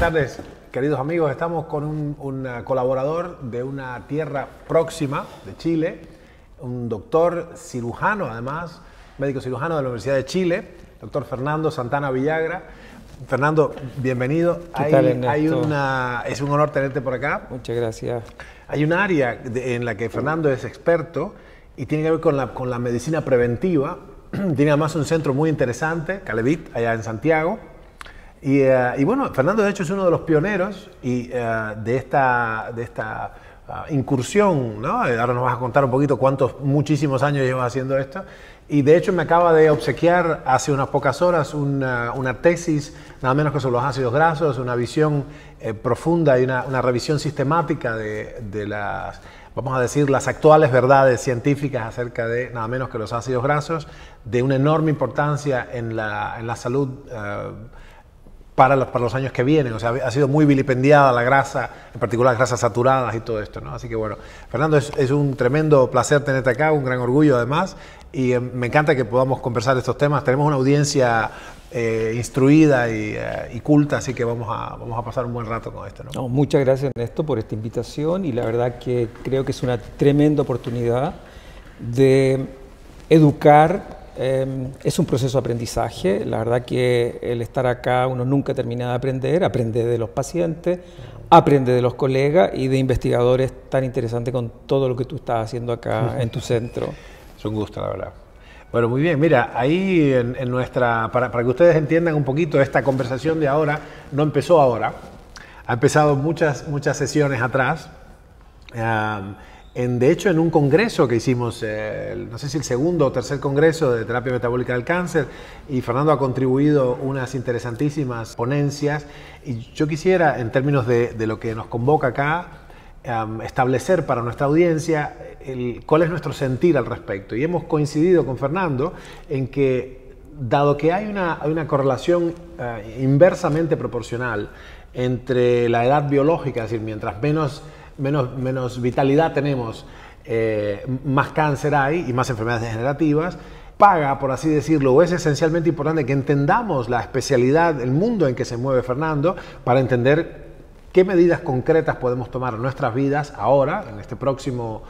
tardes, queridos amigos. Estamos con un colaborador de una tierra próxima de Chile, un doctor cirujano, además, médico cirujano de la Universidad de Chile, doctor Fernando Santana Villagra. Fernando, bienvenido. ¿Qué tal, Ernesto? Es un honor tenerte por acá. Muchas gracias. Hay un área en la que Fernando es experto y tiene que ver con la medicina preventiva. Tiene además un centro muy interesante, Calevit, allá en Santiago. Y bueno, Fernando de hecho es uno de los pioneros de esta incursión, ¿no? Ahora nos vas a contar un poquito muchísimos años llevas haciendo esto. Y de hecho me acaba de obsequiar hace unas pocas horas una tesis, nada menos que sobre los ácidos grasos, una visión profunda y una revisión sistemática de las, vamos a decir, las actuales verdades científicas acerca de nada menos que los ácidos grasos, de una enorme importancia en la salud para los años que vienen. O sea, ha sido muy vilipendiada la grasa, en particular las grasas saturadas y todo esto, ¿no? Así que bueno, Fernando, es un tremendo placer tenerte acá, un gran orgullo además, y me encanta que podamos conversar de estos temas. Tenemos una audiencia instruida y culta, así que vamos a pasar un buen rato con esto, ¿no? No, muchas gracias, Ernesto, por esta invitación, y la verdad que creo que es una tremenda oportunidad de educar. Es un proceso de aprendizaje. La verdad que el estar acá uno nunca termina de aprender, aprende de los pacientes, aprende de los colegas y de investigadores tan interesantes con todo lo que tú estás haciendo acá en tu centro. Es un gusto, la verdad. Bueno, muy bien. Mira, ahí en nuestra, para que ustedes entiendan un poquito, esta conversación de ahora no empezó ahora, ha empezado muchas sesiones atrás. De hecho, en un congreso que hicimos, no sé si el segundo o tercer congreso de terapia metabólica del cáncer, y Fernando ha contribuido unas interesantísimas ponencias, y yo quisiera, en términos de lo que nos convoca acá, establecer para nuestra audiencia cuál es nuestro sentir al respecto. Y hemos coincidido con Fernando en que, dado que hay una correlación inversamente proporcional entre la edad biológica, es decir, mientras menos vitalidad tenemos, más cáncer hay y más enfermedades degenerativas, paga, por así decirlo, o es esencialmente importante que entendamos la especialidad, el mundo en que se mueve Fernando, para entender qué medidas concretas podemos tomar en nuestras vidas ahora, en este próximo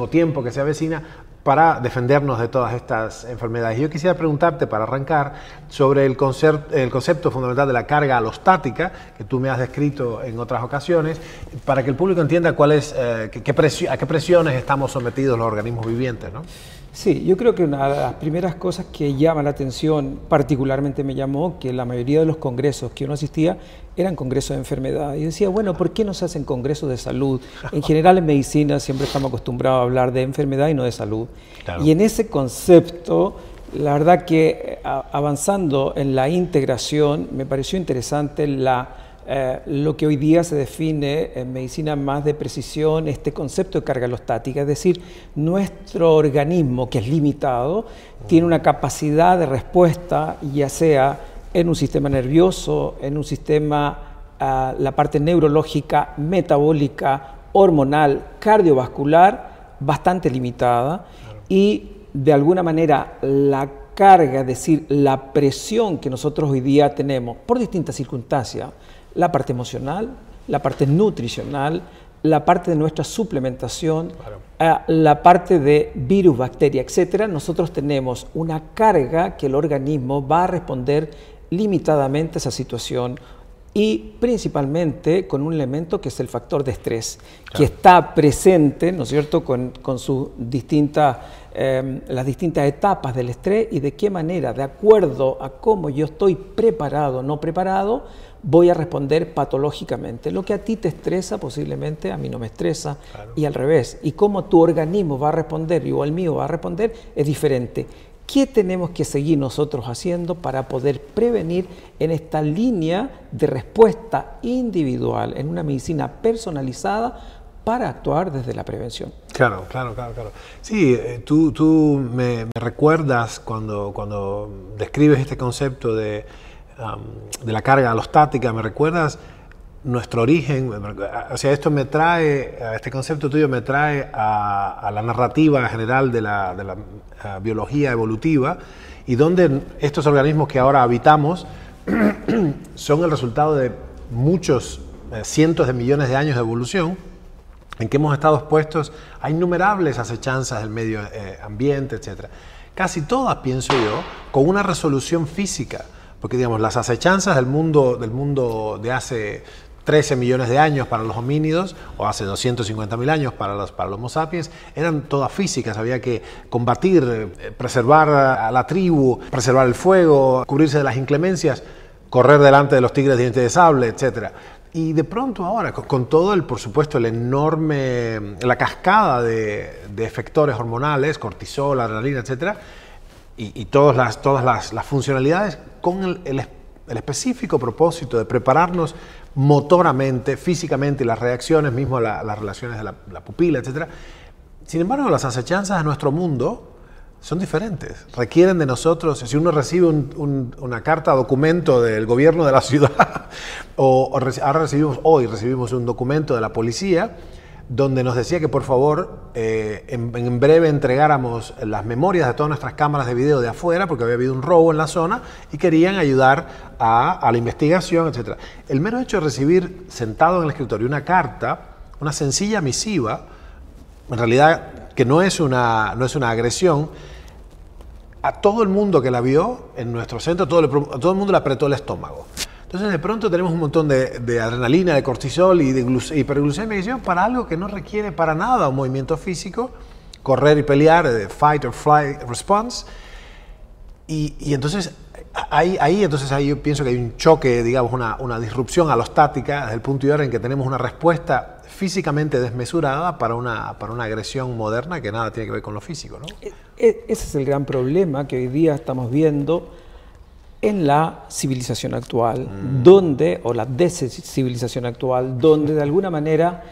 tiempo que se avecina, para defendernos de todas estas enfermedades. Yo quisiera preguntarte, para arrancar, sobre el concepto fundamental de la carga alostática, que tú me has descrito en otras ocasiones, para que el público entienda a qué presiones estamos sometidos los organismos vivientes, ¿no? Sí, yo creo que una de las primeras cosas que llama la atención, particularmente me llamó, que la mayoría de los congresos que uno asistía eran congresos de enfermedad. Y decía, bueno, ¿por qué no se hacen congresos de salud? En general en medicina siempre estamos acostumbrados a hablar de enfermedad y no de salud. Claro. Y en ese concepto, la verdad que avanzando en la integración, me pareció interesante lo que hoy día se define en medicina más de precisión, este concepto de carga alostática, es decir, nuestro organismo, que es limitado, tiene una capacidad de respuesta, ya sea en un sistema nervioso, en un sistema, la parte neurológica, metabólica, hormonal, cardiovascular, bastante limitada. Claro. Y de alguna manera la carga, es decir, la presión que nosotros hoy día tenemos por distintas circunstancias, la parte emocional, la parte nutricional, la parte de nuestra suplementación, claro, la parte de virus, bacteria, etcétera, nosotros tenemos una carga que el organismo va a responder limitadamente a esa situación, y principalmente con un elemento que es el factor de estrés, claro, que está presente, ¿no es cierto?, con sus distintas, las distintas etapas del estrés, y de qué manera, de acuerdo a cómo yo estoy preparado o no preparado, voy a responder patológicamente. Lo que a ti te estresa, posiblemente a mí no me estresa, claro, y al revés. Y cómo tu organismo va a responder, o el mío va a responder, es diferente. ¿Qué tenemos que seguir nosotros haciendo para poder prevenir en esta línea de respuesta individual, en una medicina personalizada, para actuar desde la prevención? Claro. Sí, tú me recuerdas cuando describes este concepto de la carga alostática, me recuerdas nuestro origen. O sea, este concepto tuyo me trae a la narrativa general de la biología evolutiva, y donde estos organismos que ahora habitamos son el resultado de muchos, cientos de millones de años de evolución, en que hemos estado expuestos a innumerables acechanzas del medio ambiente, etc. Casi todas, pienso yo, con una resolución física, porque digamos, las acechanzas del mundo de hace 13 millones de años para los homínidos, o hace 250.000 años para los Homo sapiens, eran todas físicas. Había que combatir, preservar a la tribu, preservar el fuego, cubrirse de las inclemencias, correr delante de los tigres de dientes de sable, etc. Y de pronto ahora, con todo por supuesto, la cascada de efectores hormonales, cortisol, adrenalina, etc., y todas las funcionalidades, con el específico propósito de prepararnos motoramente, físicamente, y las reacciones, mismo las relaciones de la pupila, etc. Sin embargo, las acechanzas de nuestro mundo son diferentes. Requieren de nosotros, si uno recibe una carta, documento del gobierno de la ciudad, hoy recibimos un documento de la policía, donde nos decía que por favor en breve entregáramos las memorias de todas nuestras cámaras de video de afuera, porque había habido un robo en la zona y querían ayudar a la investigación, etc. El mero hecho de recibir sentado en el escritorio una carta, una sencilla misiva, en realidad que no es una agresión, a todo el mundo que la vio en nuestro centro, todo el mundo le apretó el estómago. Entonces de pronto tenemos un montón de adrenalina, de cortisol y de hiperglucemia para algo que no requiere para nada un movimiento físico, correr y pelear, de fight or flight response. Y entonces ahí yo pienso que hay un choque, digamos, una disrupción alostática desde el punto de vista en que tenemos una respuesta físicamente desmesurada para una agresión moderna que nada tiene que ver con lo físico, ¿no? Ese es el gran problema que hoy día estamos viendo en la civilización actual, o la descivilización actual, donde de alguna manera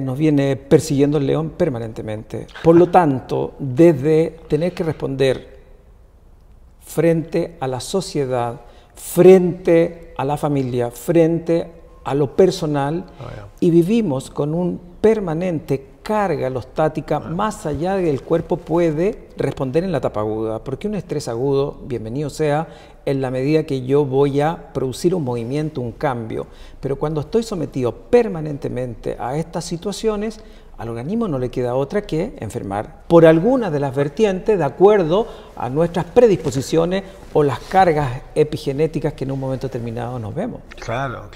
nos viene persiguiendo el león permanentemente. Por lo tanto, desde tener que responder frente a la sociedad, frente a la familia, frente a lo personal, y vivimos con un permanente carga alostática más allá de que el cuerpo puede responder en la etapa aguda, porque un estrés agudo, bienvenido sea, en la medida que yo voy a producir un movimiento, un cambio, pero cuando estoy sometido permanentemente a estas situaciones, al organismo no le queda otra que enfermar por alguna de las vertientes de acuerdo a nuestras predisposiciones o las cargas epigenéticas que en un momento determinado nos vemos. Claro.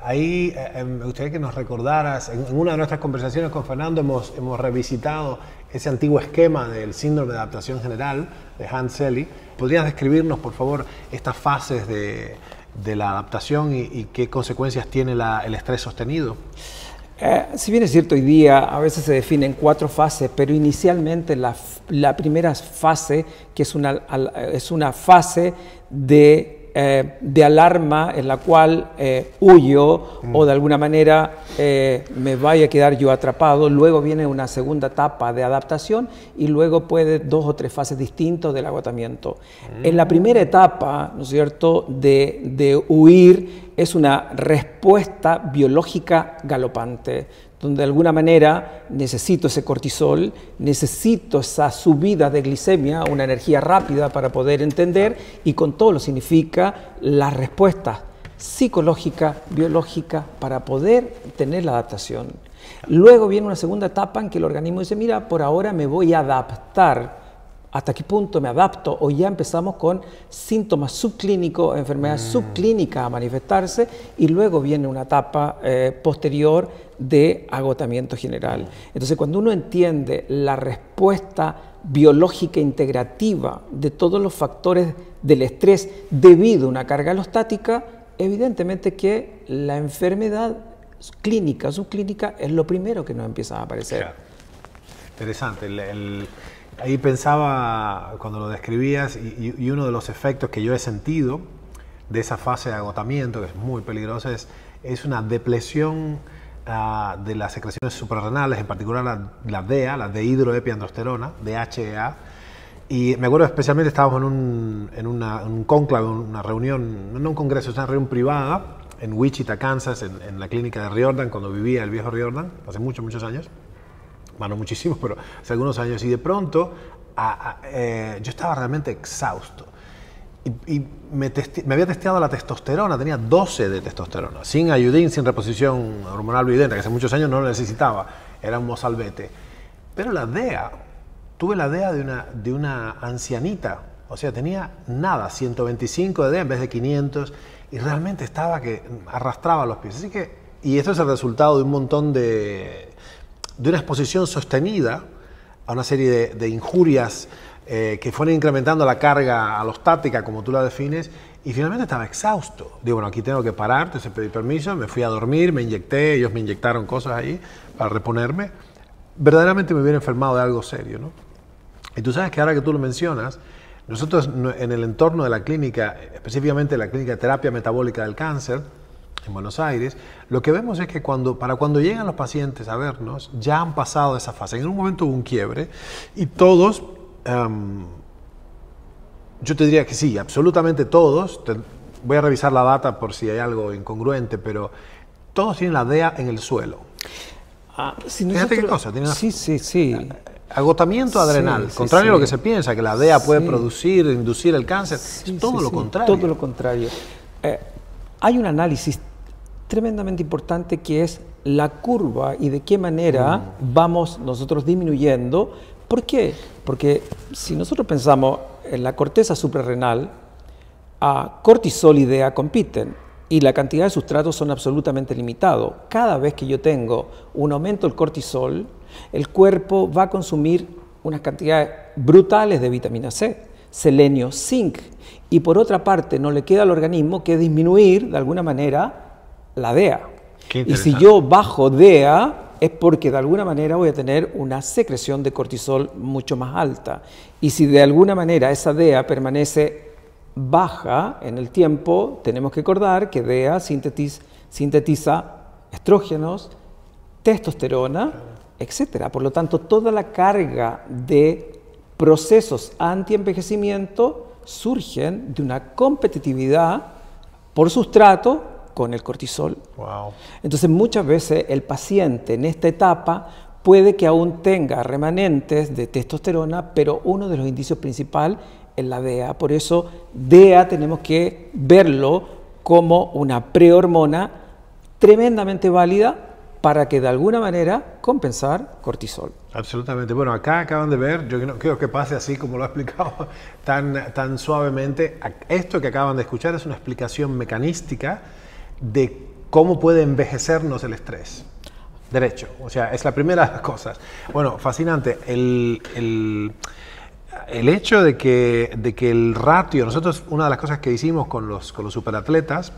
Ahí me gustaría que nos recordaras, en una de nuestras conversaciones con Fernando hemos revisitado ese antiguo esquema del síndrome de adaptación general de Hans Selye. ¿Podrías describirnos, por favor, estas fases de la adaptación y qué consecuencias tiene el estrés sostenido? Si bien es cierto, hoy día a veces se definen 4 fases, pero inicialmente la primera fase, que es una fase de alarma en la cual huyo o de alguna manera me vaya a quedar yo atrapado. Luego viene una segunda etapa de adaptación y luego puede 2 o 3 fases distintas del agotamiento. En la primera etapa, ¿no es cierto?, de huir, es una respuesta biológica galopante, donde de alguna manera necesito ese cortisol, necesito esa subida de glicemia, una energía rápida para poder entender, y con todo lo significa la respuesta psicológica, biológica, para poder tener la adaptación. Luego viene una segunda etapa en que el organismo dice, mira, por ahora me voy a adaptar. ¿Hasta qué punto me adapto? O ya empezamos con síntomas subclínicos, enfermedades subclínicas a manifestarse, y luego viene una etapa posterior de agotamiento general. Entonces, cuando uno entiende la respuesta biológica integrativa de todos los factores del estrés debido a una carga alostática, evidentemente que la enfermedad clínica o subclínica es lo primero que nos empieza a aparecer. Claro. Interesante. Ahí pensaba, cuando lo describías, y uno de los efectos que yo he sentido de esa fase de agotamiento, que es muy peligrosa, es una depresión de las secreciones suprarrenales, en particular la DEA, la dehidroepiandrosterona, DHEA. Y me acuerdo especialmente, estábamos en un conclave, una reunión, no un congreso, es una reunión privada en Wichita, Kansas, en la clínica de Riordan, cuando vivía el viejo Riordan, hace muchos años. Bueno, muchísimos, pero hace algunos años, y de pronto yo estaba realmente exhausto. y me había testeado la testosterona, tenía 12 de testosterona, sin ayudín, sin reposición hormonal bioidéntica, que hace muchos años no lo necesitaba, era un mozalbete. Pero la DEA, tuve la DEA de una ancianita, o sea, tenía nada, 125 de DEA en vez de 500, y realmente estaba que arrastraba los pies. Así que, y esto es el resultado de un montón de una exposición sostenida a una serie de injurias que fueron incrementando la carga alostática, como tú la defines, y finalmente estaba exhausto. Digo, bueno, aquí tengo que parar, entonces pedí permiso, me fui a dormir, me inyecté, ellos me inyectaron cosas ahí para reponerme. Verdaderamente me hubiera enfermado de algo serio, ¿no? Y tú sabes que ahora que tú lo mencionas, nosotros en el entorno de la clínica, específicamente la clínica de terapia metabólica del cáncer, en Buenos Aires, lo que vemos es que para cuando llegan los pacientes a vernos, ya han pasado esa fase. En un momento hubo un quiebre y todos, yo te diría que sí, absolutamente todos, voy a revisar la data por si hay algo incongruente, pero todos tienen la DEA en el suelo. Si Fíjate qué cosa, tienen sí. Agotamiento adrenal, contrario a lo que se piensa, que la DEA puede inducir el cáncer, es todo lo contrario. Todo lo contrario. Hay un análisis tremendamente importante que es la curva y de qué manera vamos nosotros disminuyendo. ¿Por qué? Porque si nosotros pensamos en la corteza suprarrenal, cortisol y DEA compiten y la cantidad de sustratos son absolutamente limitados. Cada vez que yo tengo un aumento del cortisol, el cuerpo va a consumir unas cantidades brutales de vitamina C, selenio, zinc, y por otra parte no le queda al organismo que disminuir de alguna manera la DEA. Y si yo bajo DEA es porque de alguna manera voy a tener una secreción de cortisol mucho más alta. Y si de alguna manera esa DEA permanece baja en el tiempo, tenemos que recordar que DEA sintetiza estrógenos, testosterona, etc. Por lo tanto, toda la carga de procesos anti-envejecimiento surgen de una competitividad por sustrato con el cortisol. Wow. Entonces, muchas veces el paciente en esta etapa puede que aún tenga remanentes de testosterona, pero uno de los indicios principales es la DEA. Por eso, DEA tenemos que verlo como una prehormona tremendamente válida para que de alguna manera compensar cortisol. Absolutamente. Bueno, acá acaban de ver, yo no quiero que pase así como lo ha explicado tan suavemente. Esto que acaban de escuchar es una explicación mecanística de cómo puede envejecernos el estrés. Derecho, o sea, es la primera de las cosas. Bueno, fascinante. El hecho de que el ratio, nosotros una de las cosas que hicimos con los superatletas,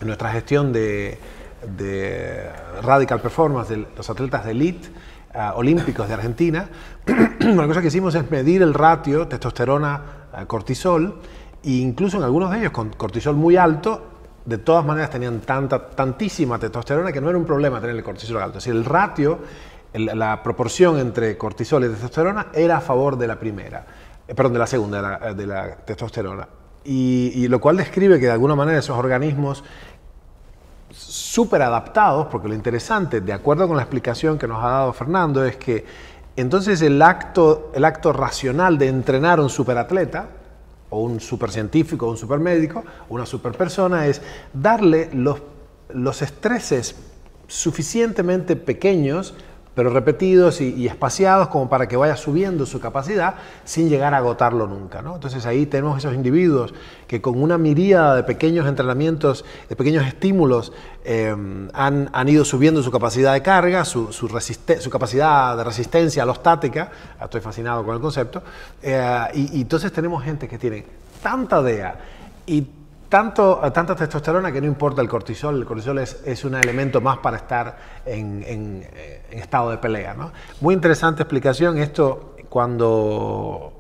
en nuestra gestión de Radical Performance, de los atletas de elite olímpicos de Argentina, una cosa que hicimos es medir el ratio testosterona-cortisol, e incluso en algunos de ellos con cortisol muy alto, de todas maneras tenían tantísima testosterona que no era un problema tener el cortisol alto. Es decir, el ratio, la proporción entre cortisol y testosterona era a favor de la primera, perdón, de la segunda, de la testosterona. Y lo cual describe que de alguna manera esos organismos súper adaptados, porque lo interesante, de acuerdo con la explicación que nos ha dado Fernando, es que entonces el acto racional de entrenar a un superatleta, o un supercientífico, o un supermédico, o una superpersona, es darle los estreses suficientemente pequeños, pero repetidos y espaciados como para que vaya subiendo su capacidad sin llegar a agotarlo nunca, ¿no? Entonces ahí tenemos esos individuos que con una miríada de pequeños entrenamientos, de pequeños estímulos, han ido subiendo su capacidad de carga, su capacidad de resistencia alostática. Estoy fascinado con el concepto. Y entonces tenemos gente que tiene tanta DEA y tanta testosterona que no importa el cortisol es un elemento más para estar en estado de pelea, ¿no? Muy interesante explicación. Esto cuando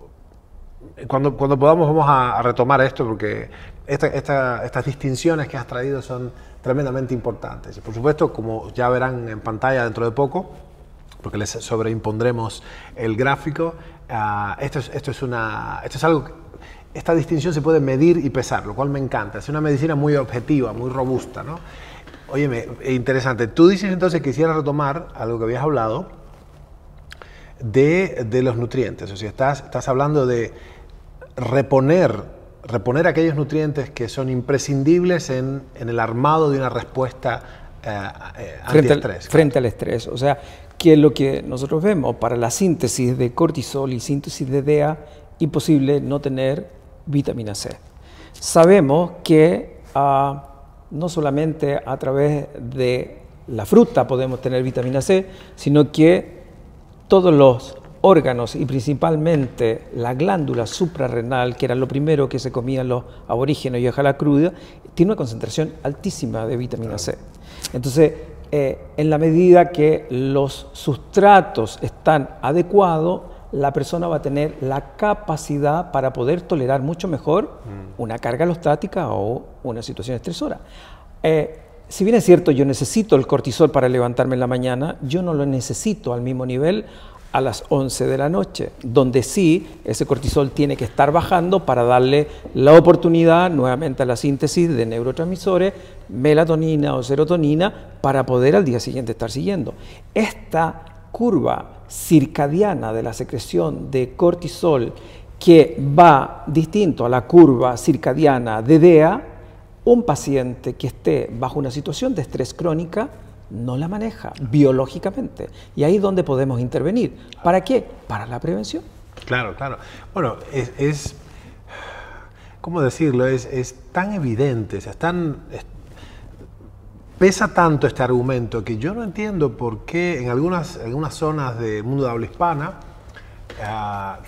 podamos vamos a retomar esto, porque estas distinciones que has traído son tremendamente importantes. Y por supuesto, como ya verán en pantalla dentro de poco, porque les sobreimpondremos el gráfico, esto es algo que, esta distinción se puede medir y pesar, lo cual me encanta. Es una medicina muy objetiva, muy robusta, ¿no? Óyeme, interesante. Tú dices entonces que quisieras retomar algo que habías hablado de los nutrientes. O sea, estás hablando de reponer reponer aquellos nutrientes que son imprescindibles en el armado de una respuesta antiestrés. Frente al estrés. O sea, que lo que nosotros vemos para la síntesis de cortisol y síntesis de DHEA, imposible no tener vitamina C. Sabemos que no solamente a través de la fruta podemos tener vitamina C, sino que todos los órganos y principalmente la glándula suprarrenal, que era lo primero que se comían los aborígenes y ojalá cruda, tiene una concentración altísima de vitamina C. Entonces, en la medida que los sustratos están adecuados, la persona va a tener la capacidad para poder tolerar mucho mejor una carga alostática o una situación estresora. Si bien es cierto, yo necesito el cortisol para levantarme en la mañana, yo no lo necesito al mismo nivel a las 11 de la noche, donde sí ese cortisol tiene que estar bajando para darle la oportunidad nuevamente a la síntesis de neurotransmisores, melatonina o serotonina, para poder al día siguiente estar siguiendo. Esta curva circadiana de la secreción de cortisol, que va distinto a la curva circadiana de DHEA, un paciente que esté bajo una situación de estrés crónica no la maneja biológicamente. Y ahí es donde podemos intervenir. ¿Para qué? Para la prevención. Claro, claro. Bueno, ¿cómo decirlo? Es tan evidente, o sea, pesa tanto este argumento que yo no entiendo por qué en algunas zonas del mundo de habla hispana,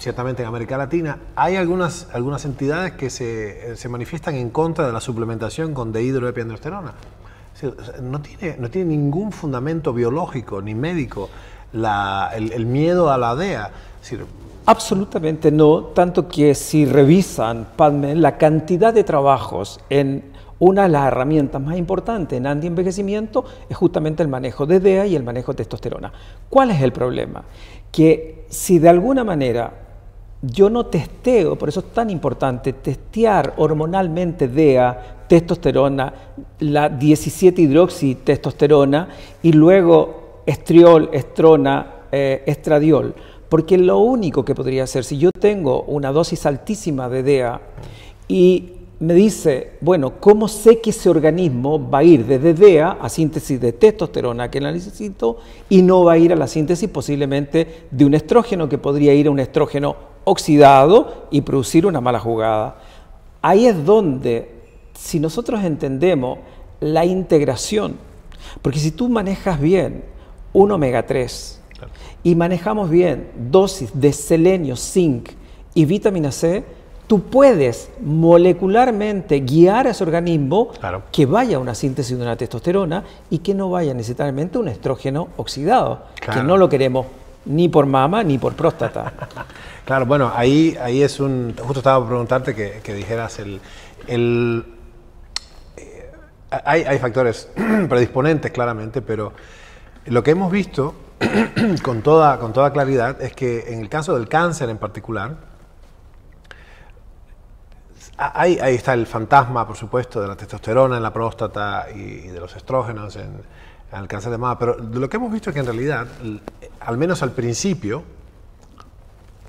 ciertamente en América Latina, hay algunas entidades que se manifiestan en contra de la suplementación con dihidroepiandrosterona. No tiene ningún fundamento biológico ni médico el miedo a la DHEA. Es decir, absolutamente no, tanto que si revisan PubMed, la cantidad de trabajos en una de las herramientas más importantes en antienvejecimiento es justamente el manejo de DHEA y el manejo de testosterona. ¿Cuál es el problema? Que si de alguna manera yo no testeo, por eso es tan importante testear hormonalmente DHEA, testosterona, la 17-hidroxitestosterona y luego estriol, estrona, estradiol, porque lo único que podría hacer, si yo tengo una dosis altísima de DHEA y me dice, bueno, ¿cómo sé que ese organismo va a ir desde DHEA a síntesis de testosterona que la necesito y no va a ir a la síntesis posiblemente de un estrógeno que podría ir a un estrógeno oxidado y producir una mala jugada? Ahí es donde, si nosotros entendemos la integración, porque si tú manejas bien un omega 3 y manejamos bien dosis de selenio, zinc y vitamina C, tú puedes molecularmente guiar a ese organismo que vaya a una síntesis de una testosterona y que no vaya necesariamente a un estrógeno oxidado, que no lo queremos ni por mama ni por próstata. Claro, bueno, ahí es justo estaba por preguntarte que dijeras hay factores predisponentes claramente, pero lo que hemos visto con toda claridad es que en el caso del cáncer en particular, ahí está el fantasma, por supuesto, de la testosterona en la próstata y de los estrógenos en el cáncer de mama, pero lo que hemos visto es que en realidad, al menos al principio,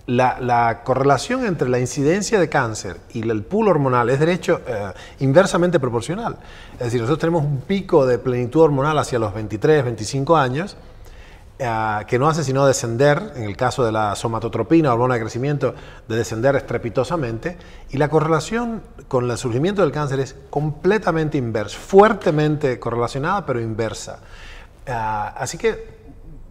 la correlación entre la incidencia de cáncer y el pool hormonal es de hecho inversamente proporcional. Es decir, nosotros tenemos un pico de plenitud hormonal hacia los 23, 25 años, que no hace sino descender, en el caso de la somatotropina, hormona de crecimiento, de descender estrepitosamente, y la correlación con el surgimiento del cáncer es completamente inversa, fuertemente correlacionada, pero inversa. Así que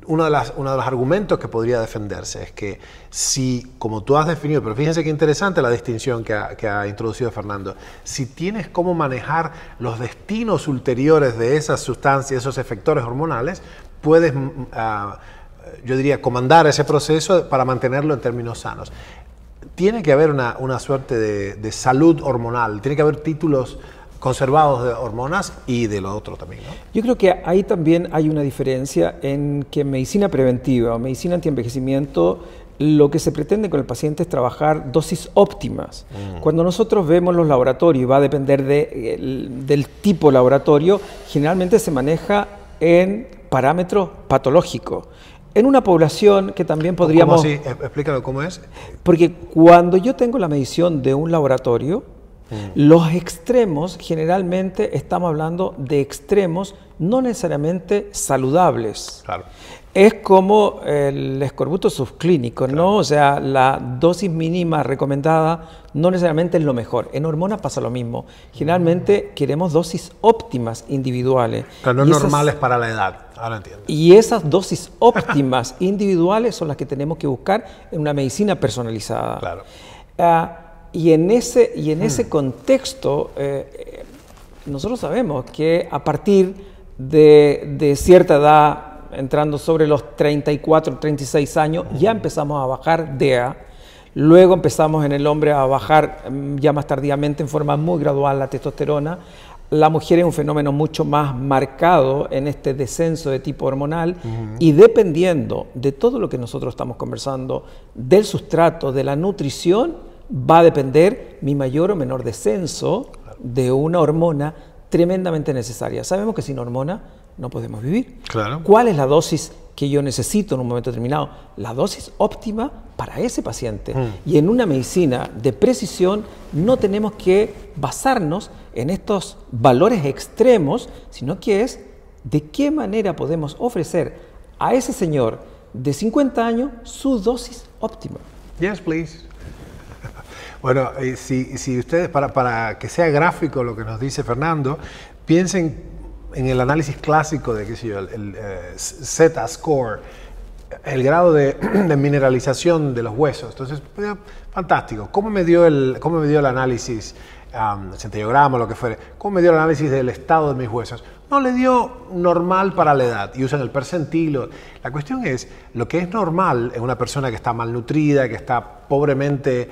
uno de los argumentos que podría defenderse es que si, como tú has definido, pero fíjense qué interesante la distinción que ha introducido Fernando, si tienes cómo manejar los destinos ulteriores de esas sustancias, esos efectores hormonales, puedes, yo diría, comandar ese proceso para mantenerlo en términos sanos. Tiene que haber una suerte de salud hormonal, tiene que haber títulos conservados de hormonas y de lo otro también, ¿no? Yo creo que ahí también hay una diferencia en que en medicina preventiva o medicina antienvejecimiento lo que se pretende con el paciente es trabajar dosis óptimas. Cuando nosotros vemos los laboratorios, va a depender del tipo de laboratorio, generalmente se maneja en parámetros patológicos. En una población que también podríamos... ¿Cómo así? Explícalo cómo es. Porque cuando yo tengo la medición de un laboratorio, Los extremos, generalmente estamos hablando de extremos no necesariamente saludables. Claro. Es como el escorbuto subclínico, claro, ¿no? O sea, la dosis mínima recomendada no necesariamente es lo mejor. En hormonas pasa lo mismo. Generalmente queremos dosis óptimas individuales. Pero no normales para la edad, ahora entiendo. Y esas dosis óptimas individuales son las que tenemos que buscar en una medicina personalizada. Claro. Y en ese contexto, nosotros sabemos que a partir de cierta edad, entrando sobre los 34, 36 años, ya empezamos a bajar DEA. Luego empezamos en el hombre a bajar ya más tardíamente en forma muy gradual la testosterona. La mujer es un fenómeno mucho más marcado en este descenso de tipo hormonal y dependiendo de todo lo que nosotros estamos conversando, del sustrato, de la nutrición, va a depender mi mayor o menor descenso de una hormona tremendamente necesaria. Sabemos que sin hormona no podemos vivir. Claro. ¿Cuál es la dosis que yo necesito en un momento determinado? La dosis óptima para ese paciente. Y en una medicina de precisión no tenemos que basarnos en estos valores extremos, sino que es de qué manera podemos ofrecer a ese señor de 50 años su dosis óptima. Yes, please. Bueno, si ustedes, para que sea gráfico lo que nos dice Fernando, piensen en el análisis clásico de, qué sé yo, el Z-score, el grado de mineralización de los huesos. Entonces, fantástico. ¿Cómo me dio el análisis, el centellograma, lo que fuere? ¿Cómo me dio el análisis del estado de mis huesos? No, le dio normal para la edad y usan el percentilo. La cuestión es, lo que es normal en una persona que está malnutrida, que está pobremente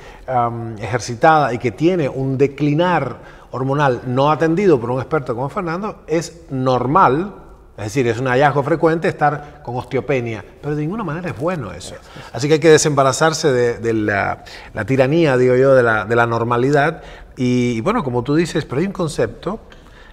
ejercitada y que tiene un declinar hormonal no atendido por un experto como Fernando, es normal, es decir, es un hallazgo frecuente estar con osteopenia, pero de ninguna manera es bueno eso. Así que hay que desembarazarse de la tiranía, digo yo, de la normalidad. Y bueno, como tú dices, pero hay un concepto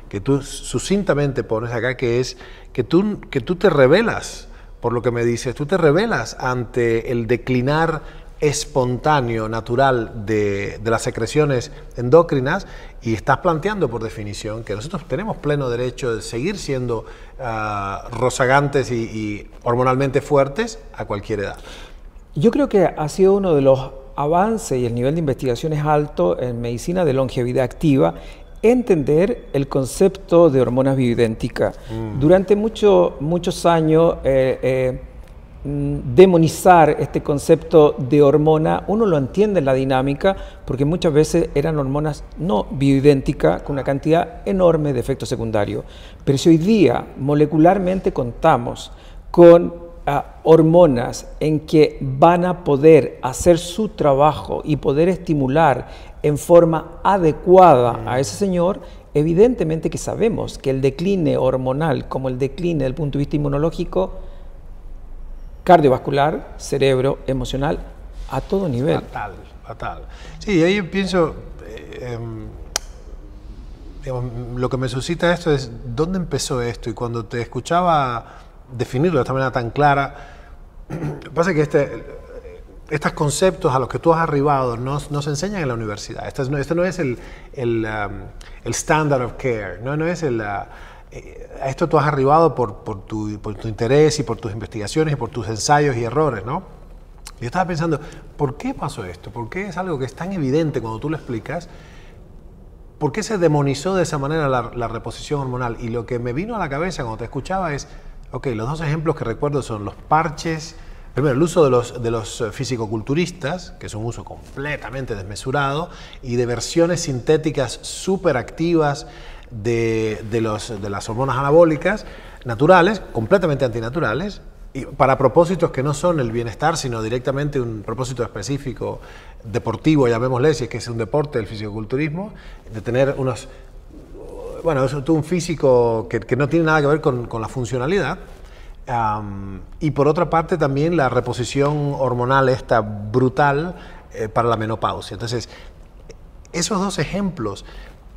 que tú sucintamente pones acá, que es que tú te rebelas, por lo que me dices, tú te rebelas ante el declinar espontáneo, natural de las secreciones endocrinas y estás planteando por definición que nosotros tenemos pleno derecho de seguir siendo rozagantes y hormonalmente fuertes a cualquier edad. Yo creo que ha sido uno de los avances y el nivel de investigación es alto en medicina de longevidad activa, entender el concepto de hormonas bioidénticas. Durante muchos años demonizar este concepto de hormona, uno lo entiende en la dinámica porque muchas veces eran hormonas no bioidénticas con una cantidad enorme de efectos secundarios. Pero si hoy día molecularmente contamos con hormonas en que van a poder hacer su trabajo y poder estimular en forma adecuada a ese señor, evidentemente que sabemos que el decline hormonal como el decline desde el punto de vista inmunológico, cardiovascular, cerebro, emocional, a todo nivel. Fatal, fatal. Sí, ahí pienso, digamos, lo que me suscita esto es, ¿dónde empezó esto? Y cuando te escuchaba definirlo de esta manera tan clara, pasa que estos conceptos a los que tú has arribado no se enseñan en la universidad. Esto no es el standard of care, no es a esto tú has arribado por tu interés y por tus investigaciones y por tus ensayos y errores, ¿no? Yo estaba pensando, ¿por qué pasó esto? ¿Por qué es algo que es tan evidente cuando tú lo explicas? ¿Por qué se demonizó de esa manera la reposición hormonal? Y lo que me vino a la cabeza cuando te escuchaba es, ok, los dos ejemplos que recuerdo son los parches. Primero, el uso de los fisicoculturistas, que es un uso completamente desmesurado, y de versiones sintéticas súper activas de las hormonas anabólicas naturales, completamente antinaturales, y para propósitos que no son el bienestar, sino directamente un propósito específico deportivo, llamémosle, si es que es un deporte, el fisicoculturismo, de tener unos... Bueno, es un físico que no tiene nada que ver con la funcionalidad. Y por otra parte también la reposición hormonal esta brutal para la menopausia. Entonces, esos dos ejemplos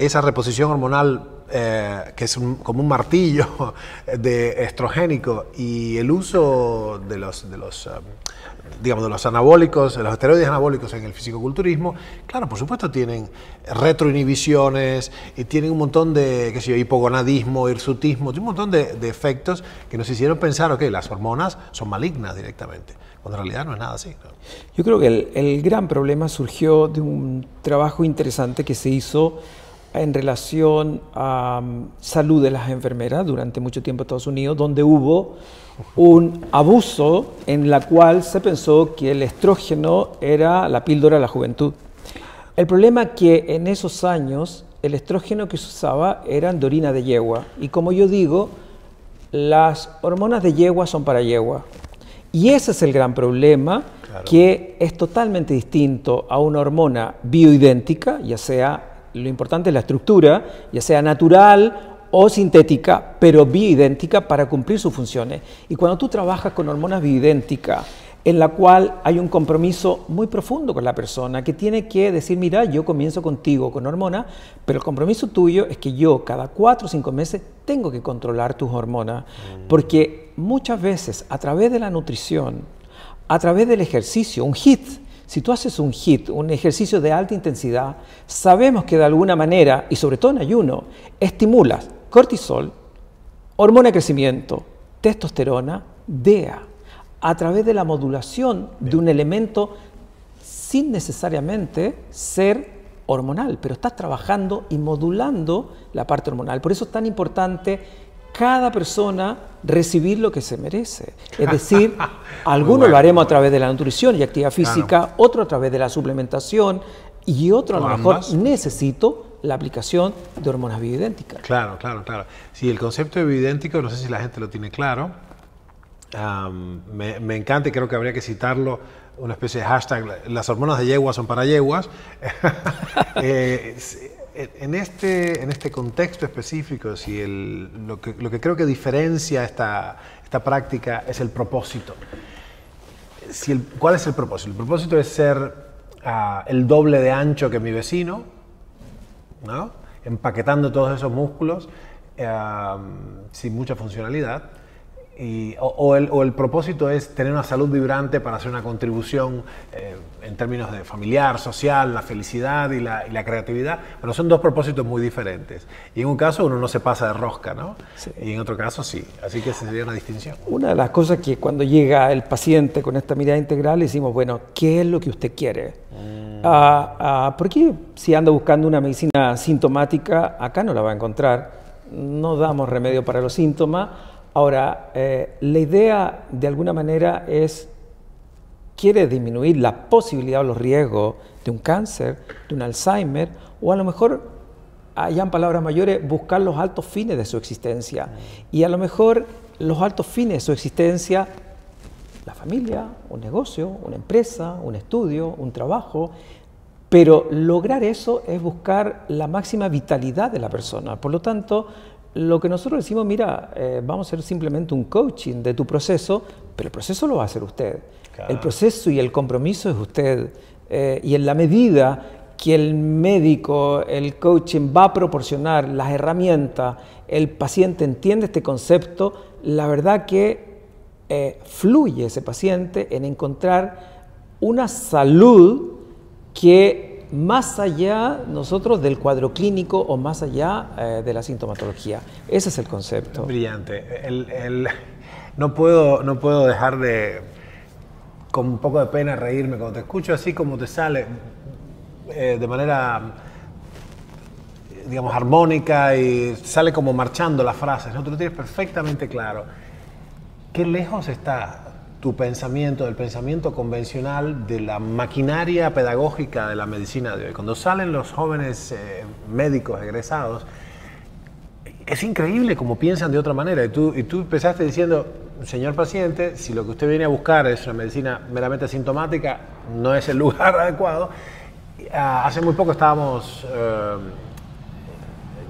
esa reposición hormonal que es como un martillo de estrogénico, y el uso de los anabólicos, de los esteroides anabólicos en el fisicoculturismo, claro, por supuesto tienen retroinhibiciones y tienen un montón de, qué sé yo, hipogonadismo, hirsutismo, un montón de efectos que nos hicieron pensar, ok, las hormonas son malignas directamente, cuando en realidad no es nada así, ¿no? Yo creo que el gran problema surgió de un trabajo interesante que se hizo en relación a salud de las enfermeras durante mucho tiempo en Estados Unidos, donde hubo un abuso en la cual se pensó que el estrógeno era la píldora de la juventud. El problema es que en esos años el estrógeno que se usaba eran de orina de yegua, y como yo digo, las hormonas de yegua son para yegua. Y ese es el gran problema, claro, que es totalmente distinto a una hormona bioidéntica, ya sea, lo importante es la estructura, ya sea natural o sintética, pero bioidéntica para cumplir sus funciones. Y cuando tú trabajas con hormonas bioidénticas, en la cual hay un compromiso muy profundo con la persona, que tiene que decir, mira, yo comienzo contigo con hormonas, pero el compromiso tuyo es que yo cada 4 o 5 meses tengo que controlar tus hormonas, porque muchas veces a través de la nutrición, a través del ejercicio, un HIIT, si tú haces un HIIT, un ejercicio de alta intensidad, sabemos que de alguna manera, y sobre todo en ayuno, estimulas cortisol, hormona de crecimiento, testosterona, DEA, a través de la modulación de un elemento sin necesariamente ser hormonal, pero estás trabajando y modulando la parte hormonal. Por eso es tan importante cada persona recibir lo que se merece. Es decir, algunos lo haremos a través de la nutrición y actividad física, claro, otro a través de la suplementación, y otro a lo mejor necesito la aplicación de hormonas bioidénticas. Claro, claro, claro. Sí, el concepto de bioidéntico, no sé si la gente lo tiene claro. Me encanta, y creo que habría que citarlo, una especie de hashtag, las hormonas de yegua son para yeguas. En este contexto específico, si lo que creo que diferencia esta práctica es el propósito. ¿Cuál es el propósito? El propósito es ser el doble de ancho que mi vecino, ¿no? Empaquetando todos esos músculos sin mucha funcionalidad. O el propósito es tener una salud vibrante para hacer una contribución en términos de familiar, social, la felicidad y la creatividad. Pero son dos propósitos muy diferentes. Y en un caso uno no se pasa de rosca, ¿no? Sí. Y en otro caso sí. Así que esa sería una distinción. Una de las cosas que cuando llega el paciente con esta mirada integral, le decimos, bueno, ¿qué es lo que usted quiere? Porque si anda buscando una medicina sintomática, acá no la va a encontrar. No damos remedio para los síntomas. Ahora, la idea de alguna manera quiere disminuir la posibilidad o los riesgos de un cáncer, de un Alzheimer, o a lo mejor, allá en palabras mayores, buscar los altos fines de su existencia. Y a lo mejor los altos fines de su existencia, la familia, un negocio, una empresa, un estudio, un trabajo, pero lograr eso es buscar la máxima vitalidad de la persona. Por lo tanto, lo que nosotros decimos, mira, vamos a hacer simplemente un coaching de tu proceso, pero el proceso lo va a hacer usted. Claro. El proceso y el compromiso es usted. Y en la medida que el médico, el coaching va a proporcionar las herramientas, el paciente entiende este concepto, la verdad que fluye ese paciente en encontrar una salud que más allá nosotros del cuadro clínico o más allá de la sintomatología. Ese es el concepto. Brillante. No puedo dejar de, con un poco de pena, reírme cuando te escucho así como te sale de manera, digamos, armónica, y sale como marchando las frases, ¿no? Tú lo tienes perfectamente claro. ¿Qué lejos está tu pensamiento, del pensamiento convencional, de la maquinaria pedagógica de la medicina de hoy? Cuando salen los jóvenes médicos egresados, es increíble cómo piensan de otra manera. Y tú empezaste diciendo, señor paciente, si lo que usted viene a buscar es una medicina meramente sintomática, no es el lugar adecuado. Hace muy poco estábamos,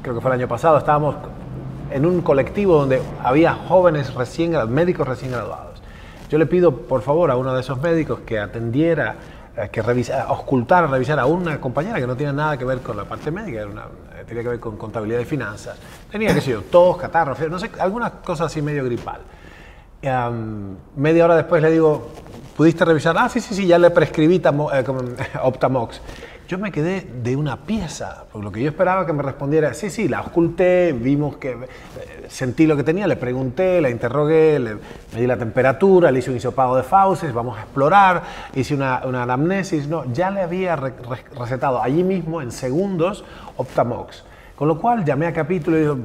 creo que fue el año pasado, estábamos en un colectivo donde había jóvenes médicos recién graduados. Yo le pido, por favor, a uno de esos médicos que atendiera que ocultar, revisar a una compañera que no tiene nada que ver con la parte médica, tenía que ver con contabilidad y finanzas. Tenía, qué sé yo, tos, catarro, fiebre, no sé, algunas cosas así medio gripal. Media hora después le digo, ¿pudiste revisar? Ah, sí, ya le prescribí Optamox. Yo me quedé de una pieza, porque lo que yo esperaba que me respondiera, sí, la oculté, vimos que sentí lo que tenía, le pregunté, la interrogué, me di la temperatura, le hice un hisopado de fauces, vamos a explorar, hice una anamnesis, no, ya le había recetado allí mismo en segundos Optamox. Con lo cual llamé a Capítulo y digo,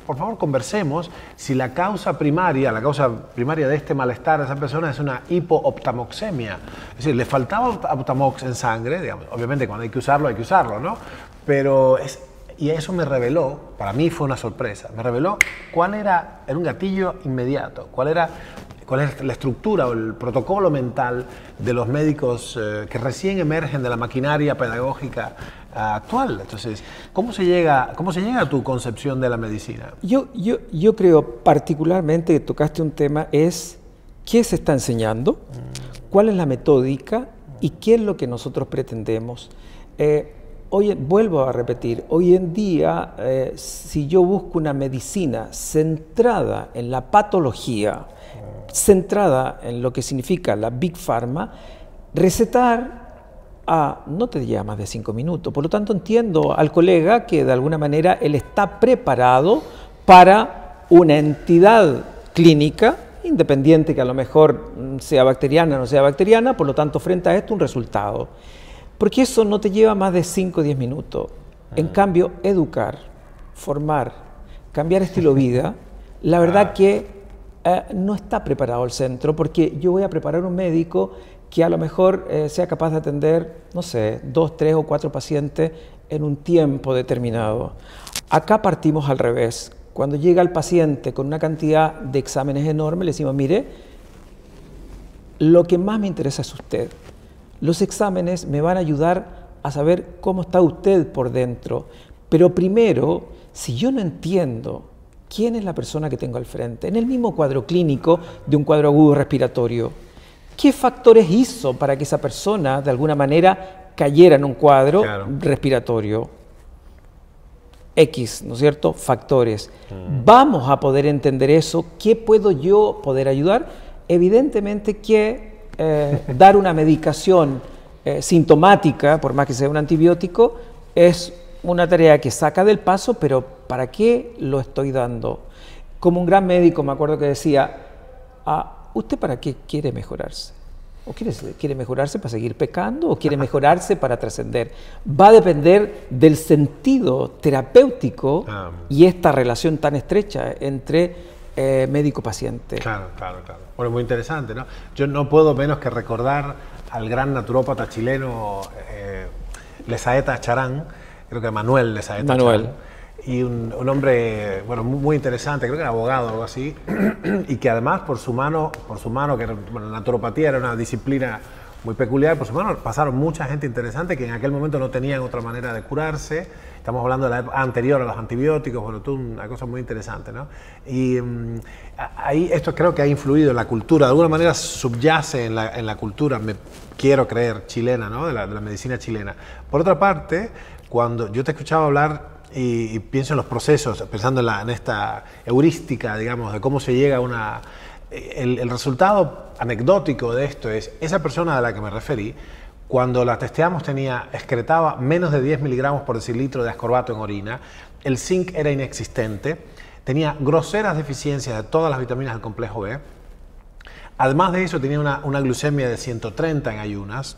por favor conversemos si la causa primaria de este malestar de esa persona es una hipooptamoxemia. Es decir, le faltaba Optamox en sangre, digamos. Obviamente cuando hay que usarlo, ¿no? Pero y eso me reveló, para mí fue una sorpresa, me reveló cuál era un gatillo inmediato, cuál es la estructura o el protocolo mental de los médicos que recién emergen de la maquinaria pedagógica actual. Entonces, ¿cómo se llega a tu concepción de la medicina? Yo creo particularmente que tocaste un tema, es qué se está enseñando, cuál es la metódica y qué es lo que nosotros pretendemos. Vuelvo a repetir, hoy en día, si yo busco una medicina centrada en la patología, centrada en lo que significa la Big Pharma, recetar no te lleva más de 5 minutos. Por lo tanto, entiendo al colega que de alguna manera él está preparado para una entidad clínica, independiente que a lo mejor sea bacteriana o no sea bacteriana, por lo tanto, frente a esto, un resultado. Porque eso no te lleva más de 5 o 10 minutos. En cambio, educar, formar, cambiar estilo de vida, la verdad que no está preparado el centro, porque yo voy a preparar un médico que a lo mejor sea capaz de atender, no sé, 2, 3 o 4 pacientes en un tiempo determinado. Acá partimos al revés. Cuando llega el paciente con una cantidad de exámenes enorme, le decimos, mire, lo que más me interesa es usted. Los exámenes me van a ayudar a saber cómo está usted por dentro. Pero primero, si yo no entiendo quién es la persona que tengo al frente, en el mismo cuadro clínico de un cuadro agudo respiratorio, ¿qué factores hizo para que esa persona de alguna manera cayera en un cuadro respiratorio? X, ¿no es cierto? Factores. Vamos a poder entender eso. ¿Qué puedo yo poder ayudar? Evidentemente que dar una medicación sintomática, por más que sea un antibiótico, es una tarea que saca del paso, pero ¿para qué lo estoy dando? Como un gran médico me acuerdo que decía, ¿usted para qué quiere mejorarse? ¿O quiere mejorarse para seguir pecando o quiere mejorarse para trascender? Va a depender del sentido terapéutico y esta relación tan estrecha entre médico-paciente. Claro. Bueno, muy interesante, ¿no? Yo no puedo menos que recordar al gran naturópata chileno Lesaeta Charán, creo que Manuel Lesaeta Charán. Y un hombre, bueno, muy interesante, creo que era abogado o algo así, y que además por su mano, que era, bueno, la naturopatía era una disciplina muy peculiar, por su mano pasaron mucha gente interesante que en aquel momento no tenían otra manera de curarse. Estamos hablando de la época anterior a los antibióticos, bueno, una cosa muy interesante, ¿no? Y ahí esto creo que ha influido en la cultura, de alguna manera subyace en la cultura, quiero creer, chilena, ¿no? De la medicina chilena. Por otra parte, cuando yo te escuchaba hablar y pienso en los procesos, pensando en esta heurística, digamos, de cómo se llega a el resultado anecdótico de esto es, esa persona a la que me referí, cuando la testeamos excretaba menos de 10 miligramos por decilitro de ascorbato en orina, el zinc era inexistente, tenía groseras deficiencias de todas las vitaminas del complejo B, además de eso tenía una glucemia de 130 en ayunas,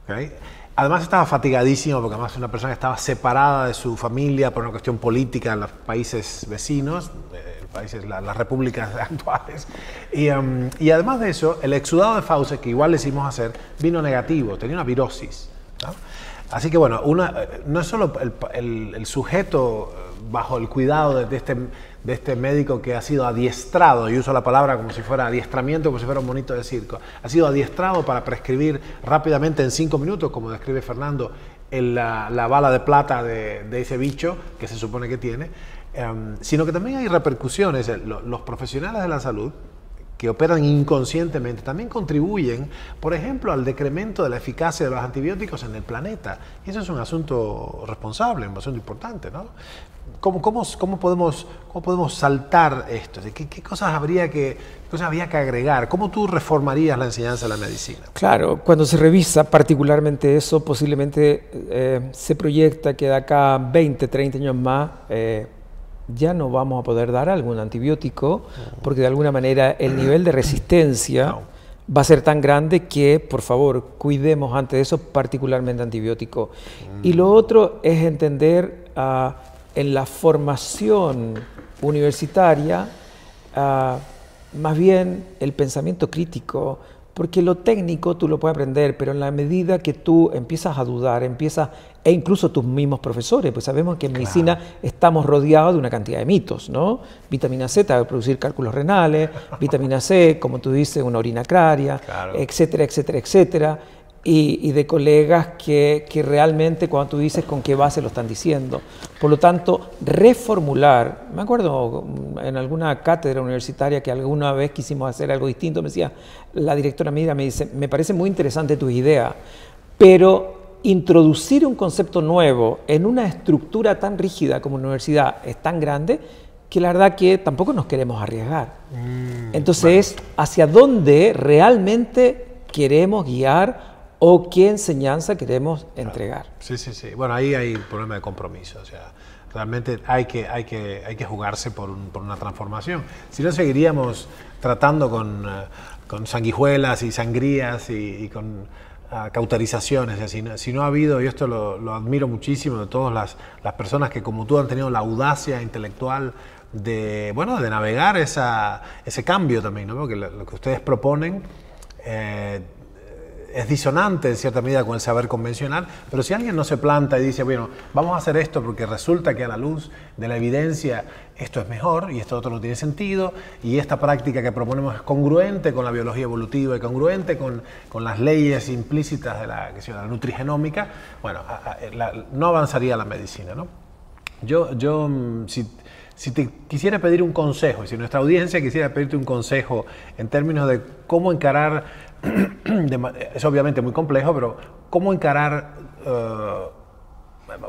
¿okay? Además estaba fatigadísimo porque además una persona que estaba separada de su familia por una cuestión política en los países vecinos, las repúblicas actuales. Y además de eso, el exudado de fauces, que igual le hicimos hacer, vino negativo, tenía una virosis, ¿no? Así que bueno, no es solo el sujeto bajo el cuidado de este médico que ha sido adiestrado, y uso la palabra como si fuera adiestramiento, como si fuera un monito de circo, ha sido adiestrado para prescribir rápidamente en 5 minutos, como describe Fernando, la bala de plata de ese bicho que se supone que tiene, sino que también hay repercusiones. Los profesionales de la salud que operan inconscientemente, también contribuyen, por ejemplo, al decremento de la eficacia de los antibióticos en el planeta. Y eso es un asunto responsable, un asunto importante, ¿no? ¿Cómo podemos saltar esto? ¿Qué cosas habría que agregar? ¿Cómo tú reformarías la enseñanza de la medicina? Claro, cuando se revisa particularmente eso, posiblemente se proyecta que de acá 20, 30 años más ya no vamos a poder dar algún antibiótico, porque de alguna manera el nivel de resistencia va a ser tan grande que, por favor, cuidemos antes de eso, particularmente antibiótico. Y lo otro es entender en la formación universitaria, más bien el pensamiento crítico, porque lo técnico tú lo puedes aprender, pero en la medida que tú empiezas a dudar, e incluso tus mismos profesores, pues sabemos que en medicina estamos rodeados de una cantidad de mitos, ¿no? Vitamina C te va a producir cálculos renales, vitamina C, como tú dices, una orina acraria, etcétera, etcétera, etcétera. Y de colegas que realmente cuando tú dices con qué base lo están diciendo. Por lo tanto, reformular, me acuerdo en alguna cátedra universitaria que alguna vez quisimos hacer algo distinto, me decía, la directora mía me dice, me parece muy interesante tu idea, pero introducir un concepto nuevo en una estructura tan rígida como una universidad es tan grande que la verdad que tampoco nos queremos arriesgar. Entonces, ¿hacia dónde realmente queremos guiar o qué enseñanza queremos entregar? Sí. Bueno, ahí hay un problema de compromiso. O sea, realmente hay que jugarse por una transformación. Si no, seguiríamos tratando con sanguijuelas y sangrías y con cauterizaciones. O sea, si no ha habido, y esto lo admiro muchísimo de todas las personas que como tú han tenido la audacia intelectual de navegar ese cambio también, ¿no? Porque lo que ustedes proponen es disonante en cierta medida con el saber convencional, pero si alguien no se planta y dice, bueno, vamos a hacer esto porque resulta que a la luz de la evidencia esto es mejor y esto otro no tiene sentido, y esta práctica que proponemos es congruente con la biología evolutiva y congruente con las leyes implícitas de la nutrigenómica, bueno, no avanzaría la medicina, ¿no? Si te quisiera pedir un consejo, si nuestra audiencia quisiera pedirte un consejo en términos de cómo encarar, es obviamente muy complejo, pero cómo encarar,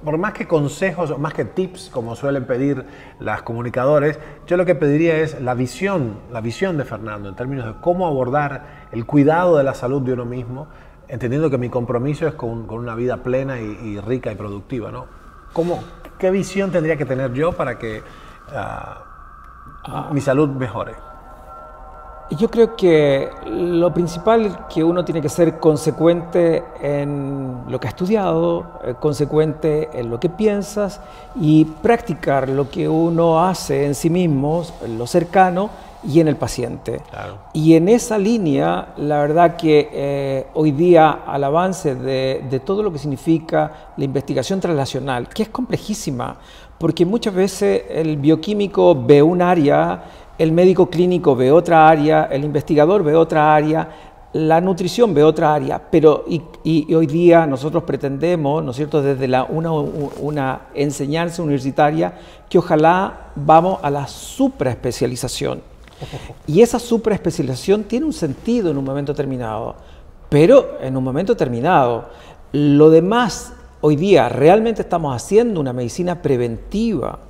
por más que consejos, más que tips, como suelen pedir las comunicadores, yo lo que pediría es la visión de Fernando en términos de cómo abordar el cuidado de la salud de uno mismo, entendiendo que mi compromiso es con una vida plena y rica y productiva, ¿no? ¿Qué visión tendría que tener yo para que mi salud mejore? Yo creo que lo principal es que uno tiene que ser consecuente en lo que ha estudiado, consecuente en lo que piensas y practicar lo que uno hace en sí mismo, en lo cercano y en el paciente. Claro. Y en esa línea, la verdad que hoy día al avance de todo lo que significa la investigación translacional, que es complejísima, porque muchas veces el bioquímico ve un área, el médico clínico ve otra área, el investigador ve otra área, la nutrición ve otra área, pero y hoy día nosotros pretendemos, ¿no es cierto?, desde una enseñanza universitaria, que ojalá vamos a la supraespecialización. Y esa supraespecialización tiene un sentido en un momento determinado, pero en un momento determinado. Lo demás, hoy día realmente estamos haciendo una medicina preventiva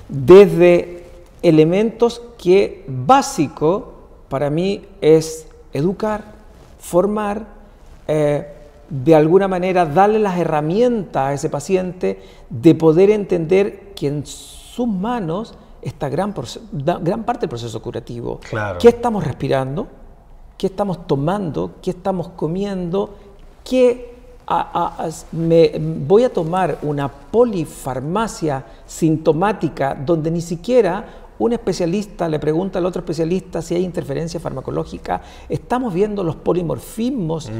desde elementos que básico para mí es educar, formar, de alguna manera darle las herramientas a ese paciente de poder entender que en sus manos está gran parte del proceso curativo. Claro. ¿Qué estamos respirando? ¿Qué estamos tomando? ¿Qué estamos comiendo? Voy a tomar una polifarmacia sintomática donde ni siquiera un especialista le pregunta al otro especialista si hay interferencia farmacológica. Estamos viendo los polimorfismos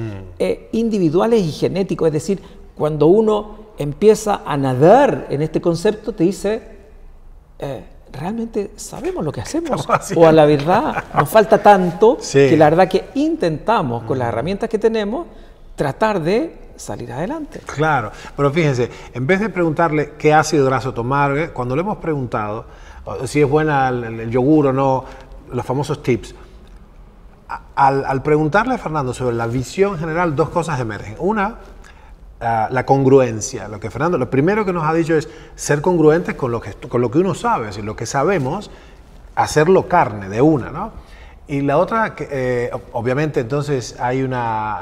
individuales y genéticos, es decir, cuando uno empieza a nadar en este concepto, te dice, ¿realmente sabemos lo que hacemos? O a la verdad nos falta tanto que la verdad que intentamos con las herramientas que tenemos tratar de salir adelante. Claro, pero fíjense, en vez de preguntarle qué ácido graso tomar, cuando le hemos preguntado si es buena el yogur o no, los famosos tips, al preguntarle a Fernando sobre la visión general, dos cosas emergen. Una, la congruencia. Lo primero que nos ha dicho es ser congruentes con lo que uno sabe, es decir, lo que sabemos, hacerlo carne de una, ¿no? Y la otra, obviamente, entonces hay una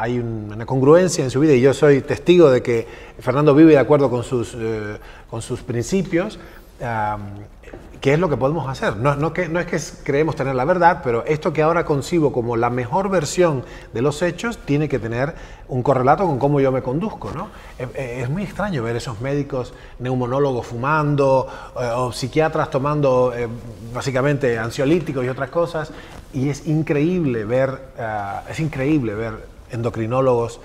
congruencia en su vida, y yo soy testigo de que Fernando vive de acuerdo con sus principios, que es lo que podemos hacer. No es que creemos tener la verdad, pero esto que ahora concibo como la mejor versión de los hechos tiene que tener un correlato con cómo yo me conduzco, ¿no? Es muy extraño ver esos médicos neumonólogos fumando, o psiquiatras tomando básicamente ansiolíticos y otras cosas, y es increíble ver endocrinólogos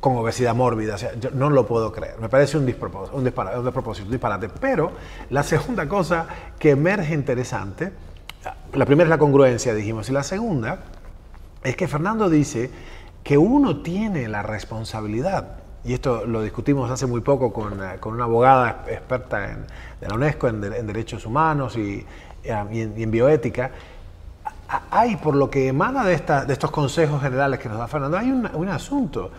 con obesidad mórbida. O sea, yo no lo puedo creer. Me parece un disparate. Pero la segunda cosa que emerge interesante, la primera es la congruencia, dijimos, y la segunda es que Fernando dice que uno tiene la responsabilidad, y esto lo discutimos hace muy poco con una abogada experta de la UNESCO en derechos humanos y en bioética. Hay, por lo que emana de estos consejos generales que nos da Fernando, hay un asunto.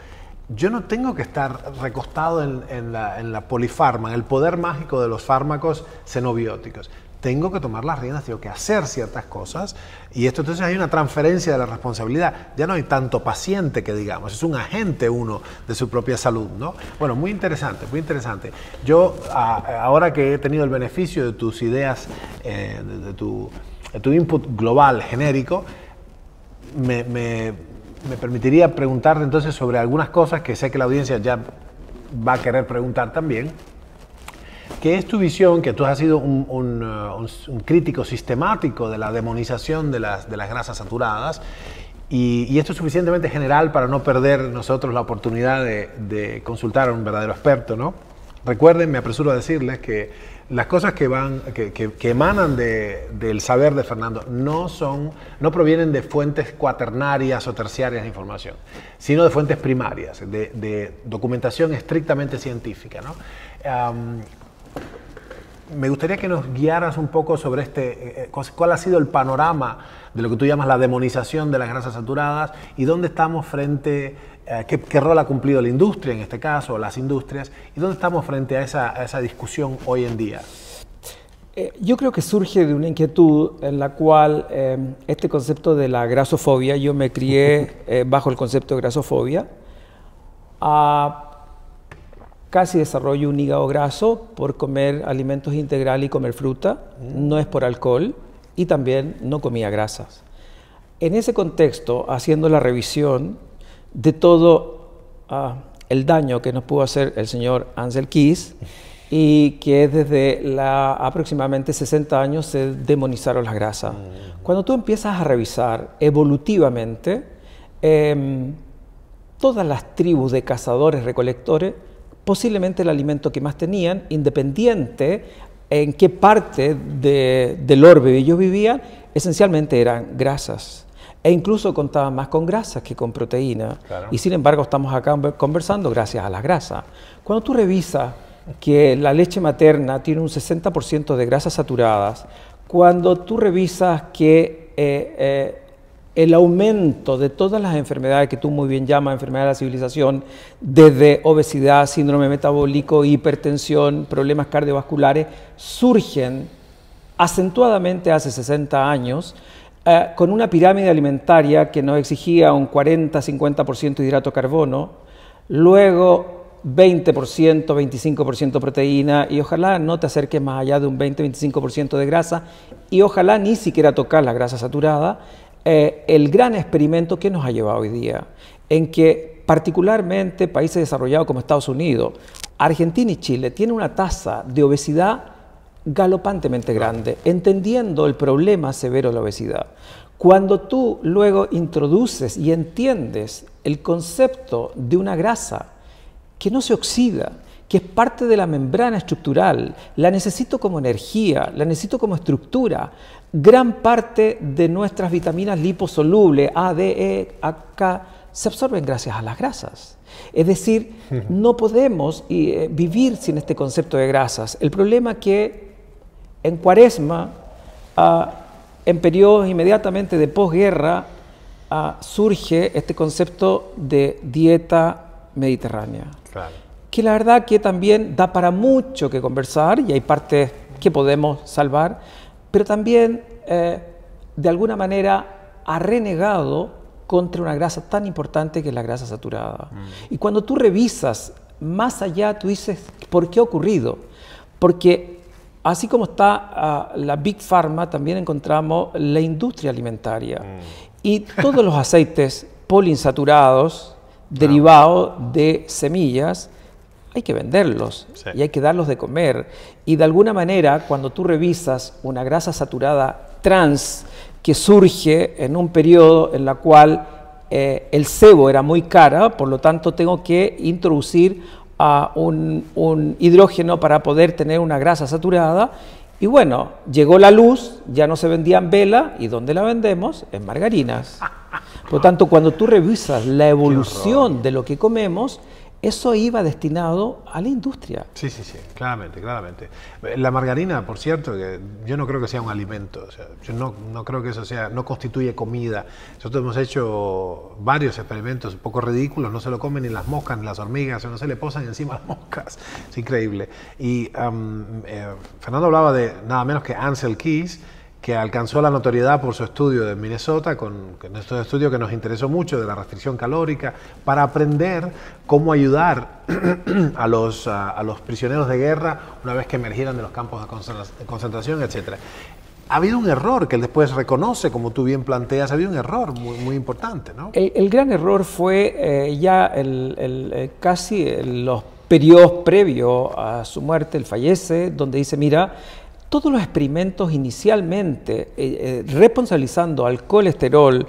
Yo no tengo que estar recostado en la polifarma, en el poder mágico de los fármacos xenobióticos. Tengo que tomar las riendas, tengo que hacer ciertas cosas, y esto entonces hay una transferencia de la responsabilidad. Ya no hay tanto paciente que digamos, es un agente uno de su propia salud, ¿no? Bueno, muy interesante, muy interesante. Yo, ahora que he tenido el beneficio de tus ideas, de tu input global, genérico, me permitiría preguntarte entonces sobre algunas cosas que sé que la audiencia ya va a querer preguntar también. ¿Qué es tu visión, que tú has sido un crítico sistemático de la demonización de las grasas saturadas, y esto es suficientemente general para no perder nosotros la oportunidad de consultar a un verdadero experto, ¿no? Recuerden, me apresuro a decirles que las cosas que emanan del saber de Fernando no provienen de fuentes cuaternarias o terciarias de información, sino de fuentes primarias, de documentación estrictamente científica, ¿no? Me gustaría que nos guiaras un poco sobre cuál ha sido el panorama de lo que tú llamas la demonización de las grasas saturadas, y dónde estamos frente, qué rol ha cumplido la industria en este caso, o las industrias, y dónde estamos frente a esa discusión hoy en día. Yo creo que surge de una inquietud en la cual este concepto de la grasofobia, yo me crié bajo el concepto de grasofobia, casi desarrollo un hígado graso por comer alimentos integrales y comer fruta, no es por alcohol, y también no comía grasas. En ese contexto, haciendo la revisión de todo el daño que nos pudo hacer el señor Ansel Keys, y que desde aproximadamente 60 años se demonizaron las grasas. Cuando tú empiezas a revisar evolutivamente, todas las tribus de cazadores-recolectores, posiblemente el alimento que más tenían, independiente en qué parte del orbe ellos vivían, esencialmente eran grasas. E incluso contaban más con grasas que con proteína. Claro. Y sin embargo estamos acá conversando gracias a las grasas. Cuando tú revisas que la leche materna tiene un 60% de grasas saturadas, cuando tú revisas que el aumento de todas las enfermedades que tú muy bien llamas enfermedades de la civilización, desde obesidad, síndrome metabólico, hipertensión, problemas cardiovasculares, surgen acentuadamente hace 60 años, con una pirámide alimentaria que nos exigía un 40-50% de hidrato de carbono, luego 20%, 25% proteína, y ojalá no te acerques más allá de un 20-25% de grasa, y ojalá ni siquiera tocar la grasa saturada. El gran experimento que nos ha llevado hoy día, en que particularmente países desarrollados como Estados Unidos, Argentina y Chile tienen una tasa de obesidad galopantemente grande, entendiendo el problema severo de la obesidad. Cuando tú luego introduces y entiendes el concepto de una grasa que no se oxida, que es parte de la membrana estructural, la necesito como energía, la necesito como estructura. Gran parte de nuestras vitaminas liposolubles, A, D, E, A, K, se absorben gracias a las grasas. Es decir, no podemos vivir sin este concepto de grasas. El problema es que en Cuaresma, en periodos inmediatamente de posguerra, surge este concepto de dieta mediterránea. Claro. Que la verdad que también da para mucho que conversar y hay partes que podemos salvar, pero también de alguna manera ha renegado contra una grasa tan importante que es la grasa saturada. Y cuando tú revisas más allá, tú dices, ¿por qué ha ocurrido? Porque así como está la Big Pharma, también encontramos la industria alimentaria. Y todos los aceites poliinsaturados, derivados de semillas, hay que venderlos y hay que darlos de comer. Y de alguna manera, cuando tú revisas una grasa saturada trans que surge en un periodo en la cual el sebo era muy cara, por lo tanto tengo que introducir un hidrógeno para poder tener una grasa saturada. Y bueno, llegó la luz, ya no se vendían velas, ¿y dónde la vendemos? En margarinas. Por lo tanto, cuando tú revisas la evolución de lo que comemos, eso iba destinado a la industria. Sí, claramente, claramente. La margarina, por cierto, que yo no creo que sea un alimento, o sea, yo no creo que eso no constituye comida. Nosotros hemos hecho varios experimentos un poco ridículos, no se lo comen ni las moscas ni las hormigas, o no se le posan encima las moscas, es increíble. Y Fernando hablaba de nada menos que Ancel Keys, que alcanzó la notoriedad por su estudio de Minnesota, con estos estudios que nos interesó mucho de la restricción calórica, para aprender cómo ayudar a los prisioneros de guerra una vez que emergieran de los campos de concentración, etc. Ha habido un error que él después reconoce, como tú bien planteas, ha habido un error muy importante, ¿no? El gran error fue casi los periodos previos a su muerte, él fallece, donde dice, mira, todos los experimentos inicialmente responsabilizando al colesterol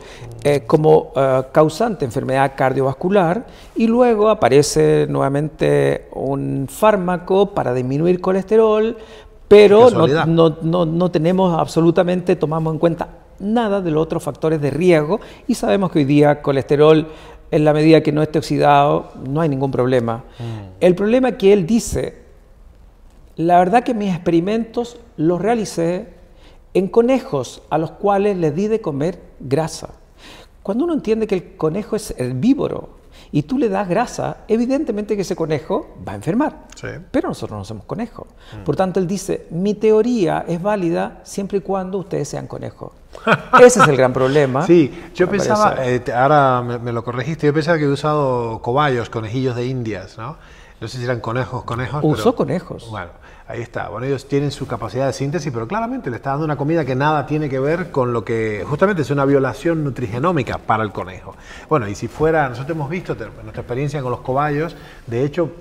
como causante de enfermedad cardiovascular, y luego aparece nuevamente un fármaco para disminuir colesterol, pero no tenemos absolutamente, tomamos en cuenta nada de los otros factores de riesgo, y sabemos que hoy día colesterol, en la medida que no esté oxidado, no hay ningún problema. El problema es que él dice, la verdad que mis experimentos los realicé en conejos a los cuales les di de comer grasa. Cuando uno entiende que el conejo es herbívoro y tú le das grasa, evidentemente que ese conejo va a enfermar. Sí. Pero nosotros no somos conejos. Por tanto, él dice, mi teoría es válida siempre y cuando ustedes sean conejos. Ese es el gran problema. Sí, yo pensaba, ahora me lo corregiste, yo pensaba que he usado cobayos, conejillos de Indias, ¿no? No sé si eran conejos. Usó conejos. Bueno, ahí está. Bueno, ellos tienen su capacidad de síntesis, pero claramente le está dando una comida que nada tiene que ver con lo que justamente es una violación nutrigenómica para el conejo. Bueno, y si fuera, nosotros hemos visto nuestra experiencia con los cobayos, de hecho,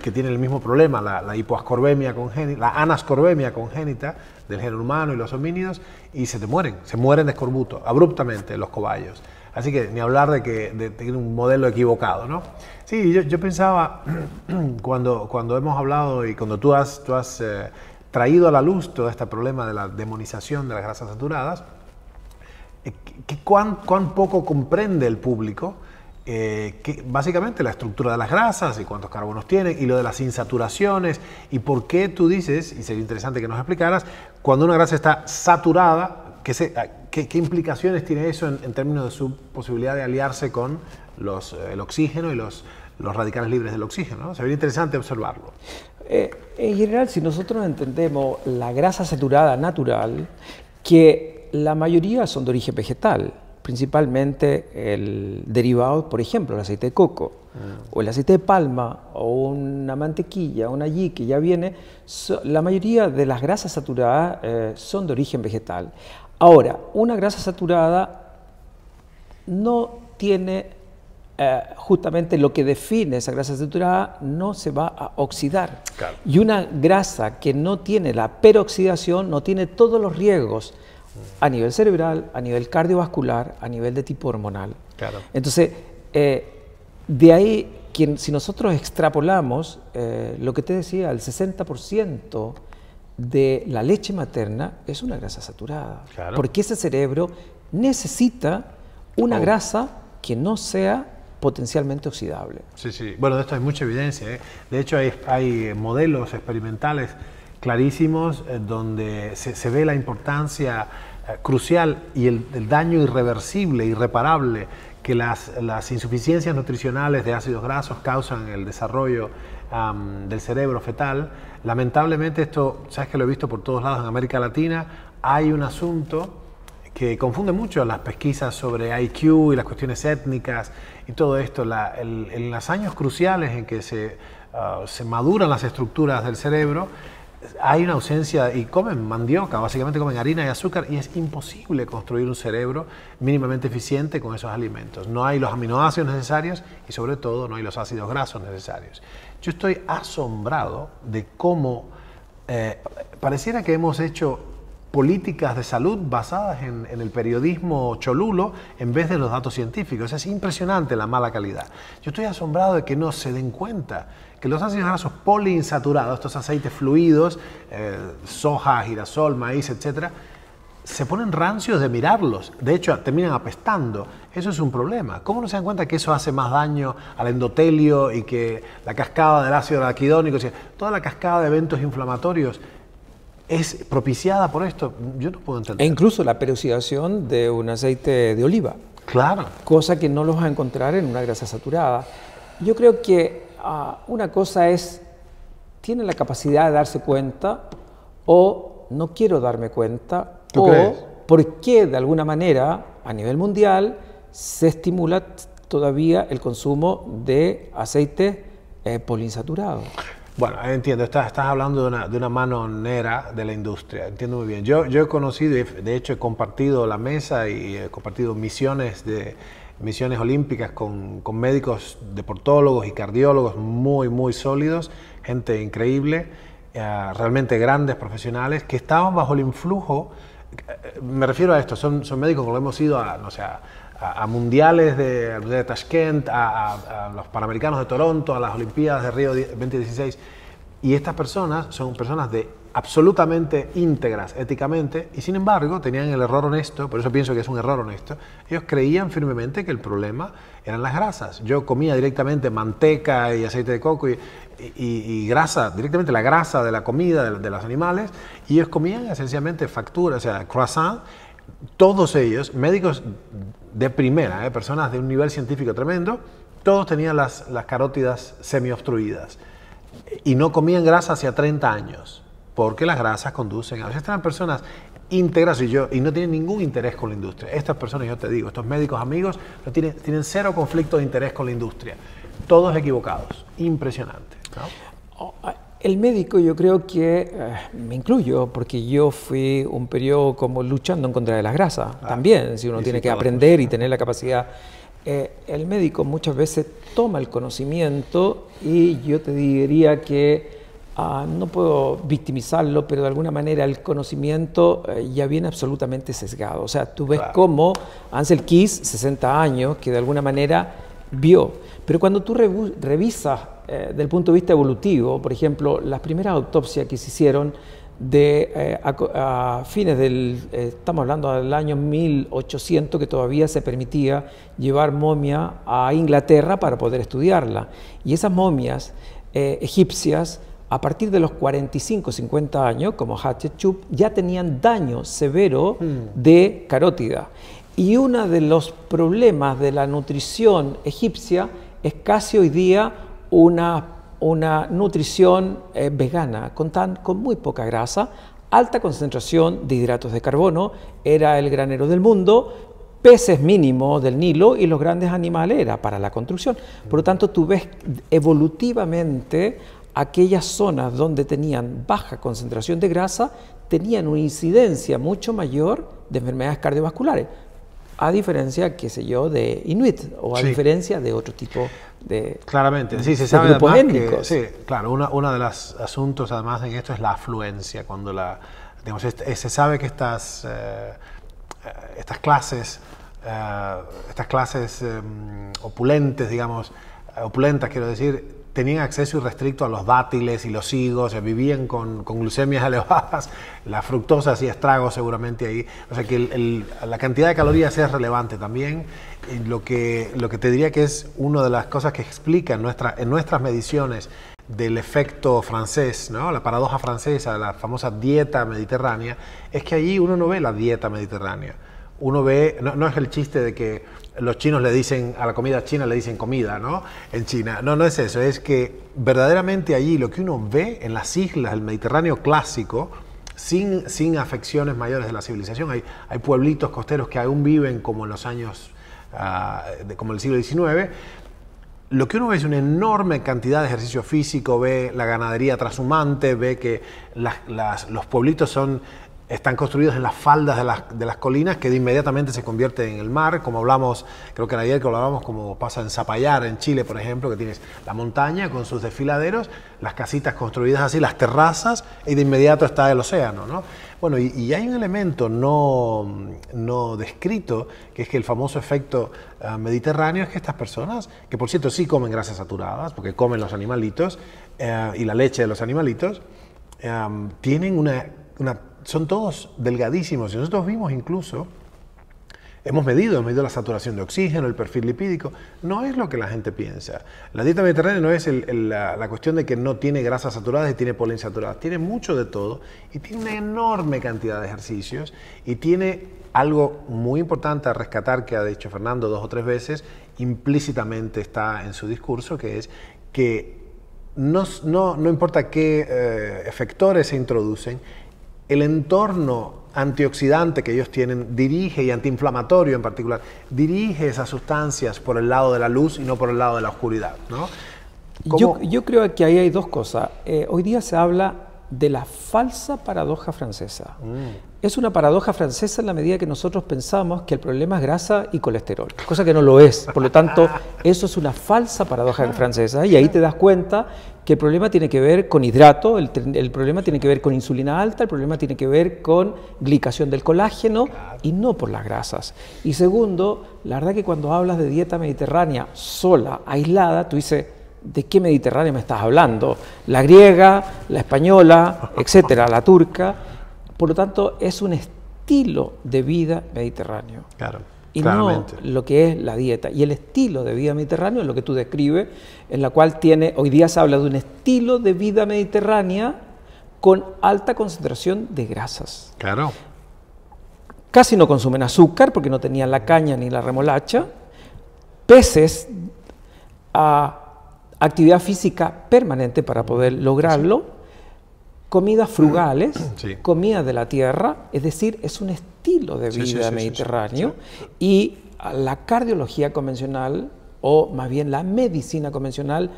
que tienen el mismo problema, la hipoascorbemia congénita, la anascorbemia congénita del género humano y los homínidos, y se mueren de escorbuto, abruptamente los cobayos. Así que ni hablar de tener un modelo equivocado, ¿no? Sí, yo pensaba, cuando hemos hablado y cuando tú has traído a la luz todo este problema de la demonización de las grasas saturadas, ¿cuán poco comprende el público básicamente la estructura de las grasas y cuántos carbonos tienen y lo de las insaturaciones y por qué tú dices, y sería interesante que nos explicaras, cuando una grasa está saturada, ¿qué implicaciones tiene eso en términos de su posibilidad de aliarse con el oxígeno y los radicales libres del oxígeno, ¿no? Sería interesante observarlo. En general, si nosotros entendemos la grasa saturada natural, que la mayoría son de origen vegetal, principalmente el derivado, por ejemplo, el aceite de coco, o el aceite de palma, o una mantequilla, una ghee que ya viene, la mayoría de las grasas saturadas son de origen vegetal. Ahora, una grasa saturada no tiene justamente lo que define esa grasa saturada, no se va a oxidar. Claro. Y una grasa que no tiene la peroxidación no tiene todos los riesgos a nivel cerebral, a nivel cardiovascular, a nivel de tipo hormonal. Claro. Entonces, de ahí, si nosotros extrapolamos lo que te decía, el 60% de la leche materna es una grasa saturada. Claro. Porque ese cerebro necesita una grasa que no sea potencialmente oxidable. Sí. Bueno, de esto hay mucha evidencia, ¿eh? De hecho, hay modelos experimentales clarísimos donde se ve la importancia crucial y el daño irreversible, irreparable que las insuficiencias nutricionales de ácidos grasos causan en el desarrollo del cerebro fetal. Lamentablemente esto, sabes que lo he visto por todos lados en América Latina, hay un asunto que confunde mucho las pesquisas sobre IQ y las cuestiones étnicas y todo esto. En los años cruciales en que se maduran las estructuras del cerebro, hay una ausencia, y comen mandioca, básicamente comen harina y azúcar, y es imposible construir un cerebro mínimamente eficiente con esos alimentos. No hay los aminoácidos necesarios y sobre todo no hay los ácidos grasos necesarios. Yo estoy asombrado de cómo pareciera que hemos hecho políticas de salud basadas en el periodismo cholulo en vez de los datos científicos. Es impresionante la mala calidad. Yo estoy asombrado de que no se den cuenta que los ácidos grasos poliinsaturados, estos aceites fluidos, soja, girasol, maíz, etcétera, se ponen rancios de mirarlos. De hecho, terminan apestando. Eso es un problema. ¿Cómo no se dan cuenta que eso hace más daño al endotelio y que la cascada del ácido araquidónico, o sea, toda la cascada de eventos inflamatorios es propiciada por esto? Yo no puedo entender. E incluso la peroxidación de un aceite de oliva. Claro. Cosa que no los vas a encontrar en una grasa saturada. Yo creo que una cosa es, tiene la capacidad de darse cuenta o no quiero darme cuenta, ¿Tú o crees? por qué de alguna manera a nivel mundial se estimula todavía el consumo de aceite poliinsaturado. Bueno, entiendo, estás hablando de una mano negra de la industria, entiendo muy bien. Yo he conocido, y de hecho he compartido la mesa y he compartido misiones olímpicas con médicos deportólogos y cardiólogos muy sólidos, gente increíble, realmente grandes profesionales que estaban bajo el influjo. Me refiero a esto, son médicos que hemos ido a mundiales de Tashkent, a los Panamericanos de Toronto, a las Olimpiadas de Río 2016, y estas personas son personas absolutamente íntegras éticamente, y sin embargo tenían el error honesto, por eso pienso que es un error honesto. Ellos creían firmemente que el problema eran las grasas. Yo comía directamente manteca y aceite de coco y grasa, directamente la grasa de la comida de los animales, y ellos comían esencialmente factura, o sea, croissant. Todos ellos, médicos de primera, personas de un nivel científico tremendo, todos tenían las carótidas semiobstruidas y no comían grasa hacia 30 años, porque las grasas conducen a veces eran personas íntegras y no tienen ningún interés con la industria. Estas personas, yo te digo, estos médicos amigos no tienen cero conflicto de interés con la industria, todos equivocados, impresionante, ¿no? El médico, yo creo que, me incluyo, porque yo fui un periodo como luchando en contra de las grasas, también, si uno tiene que aprender y tener la capacidad. El médico muchas veces toma el conocimiento y yo te diría que no puedo victimizarlo, pero de alguna manera el conocimiento ya viene absolutamente sesgado. O sea, tú ves cómo Ansel Keys, 60 años, que de alguna manera vio, pero cuando tú revisas del punto de vista evolutivo, por ejemplo, las primeras autopsias que se hicieron a fines estamos hablando del año 1800, que todavía se permitía llevar momia a Inglaterra para poder estudiarla. Y esas momias egipcias, a partir de los 45, 50 años, como Hatshepsut, ya tenían daño severo de carótida. Y uno de los problemas de la nutrición egipcia es casi hoy día una nutrición vegana, con muy poca grasa, alta concentración de hidratos de carbono, era el granero del mundo, peces mínimos del Nilo y los grandes animales era para la construcción. Por lo tanto, tú ves evolutivamente aquellas zonas donde tenían baja concentración de grasa, tenían una incidencia mucho mayor de enfermedades cardiovasculares, a diferencia, qué sé yo, de Inuit o a diferencia de otro tipo de claramente, sí, se sabe grupos además étnicos. sí, claro, uno de los asuntos además en esto es la afluencia, cuando digamos, se sabe que estas clases opulentes, digamos, opulentas quiero decir, tenían acceso irrestricto a los dátiles y los higos, vivían con glucemias elevadas, la fructosa hacía estragos seguramente ahí, o sea que la cantidad de calorías es relevante también. Y lo que te diría que es una de las cosas que explica en nuestras mediciones del efecto francés, ¿no? La paradoja francesa, la famosa dieta mediterránea, es que allí uno no ve la dieta mediterránea. Uno ve, no es el chiste de que los chinos le dicen, a la comida china le dicen comida, ¿no? En China. No es eso, es que verdaderamente allí lo que uno ve en las islas del Mediterráneo clásico, sin afecciones mayores de la civilización, hay pueblitos costeros que aún viven como en los años, como el siglo XIX, lo que uno ve es una enorme cantidad de ejercicio físico, ve la ganadería trashumante, ve que los pueblitos están construidos en las faldas de las colinas que de inmediatamente se convierten en el mar, como hablamos, creo que ayer que lo hablamos, como pasa en Zapallar, en Chile, por ejemplo, que tienes la montaña con sus desfiladeros, las casitas construidas así, las terrazas, y de inmediato está el océano, ¿no? Bueno, y hay un elemento no descrito, que es que el famoso efecto mediterráneo es que estas personas, que por cierto sí comen grasas saturadas, porque comen los animalitos y la leche de los animalitos, tienen son todos delgadísimos. Y nosotros vimos incluso, hemos medido la saturación de oxígeno, el perfil lipídico. No es lo que la gente piensa. La dieta mediterránea no es la cuestión de que no tiene grasas saturadas y tiene poliinsaturadas. Tiene mucho de todo y tiene una enorme cantidad de ejercicios y tiene algo muy importante a rescatar que ha dicho Fernando 2 o 3 veces, implícitamente está en su discurso, que es que no importa qué efectores se introducen, el entorno antioxidante que ellos tienen dirige, y antiinflamatorio en particular, dirige esas sustancias por el lado de la luz y no por el lado de la oscuridad, ¿no? Yo creo que ahí hay dos cosas. Hoy día se habla de la falsa paradoja francesa. Es una paradoja francesa en la medida que nosotros pensamos que el problema es grasa y colesterol, cosa que no lo es. Por lo tanto, eso es una falsa paradoja francesa, y ahí te das cuenta que el problema tiene que ver con hidrato, el problema tiene que ver con insulina alta, el problema tiene que ver con glicación del colágeno y no por las grasas. Y segundo, la verdad que cuando hablas de dieta mediterránea sola, aislada, tú dices, ¿de qué Mediterráneo me estás hablando? La griega, la española, etcétera, la turca. Por lo tanto, es un estilo de vida mediterráneo. Claro, y claramente. No lo que es la dieta. Y el estilo de vida mediterráneo es lo que tú describes, en la cual hoy día se habla de un estilo de vida mediterránea con alta concentración de grasas. Claro. Casi no consumen azúcar porque no tenían la caña ni la remolacha. Peces, actividad física permanente para poder lograrlo. Sí. Comidas frugales, sí. Comida de la tierra, es decir, es un estilo de vida mediterráneo. Sí. Y la cardiología convencional, o más bien la medicina convencional,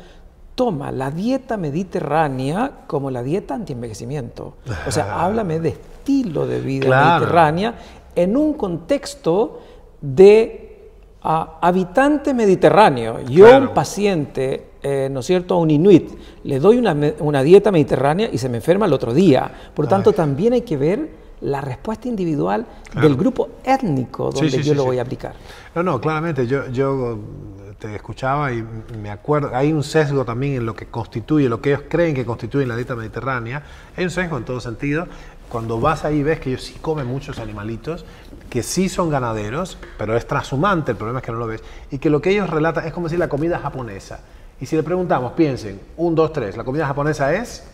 toma la dieta mediterránea como la dieta antienvejecimiento. O sea, háblame de estilo de vida mediterránea en un contexto de habitante mediterráneo. Yo, un paciente, ¿no es cierto?, a un inuit, le doy una dieta mediterránea y se me enferma el otro día. Por lo tanto, también hay que ver la respuesta individual del grupo étnico donde yo lo voy a aplicar. No, claramente, yo te escuchaba y me acuerdo, hay un sesgo también en lo que constituye, lo que ellos creen que constituye la dieta mediterránea. Hay un sesgo en todo sentido. Cuando vas ahí ves que ellos sí comen muchos animalitos, que sí son ganaderos, pero es trashumante, el problema es que no lo ves, y que lo que ellos relatan es como decir la comida japonesa. Y si le preguntamos, piensen, 1, 2, 3, ¿la comida japonesa es?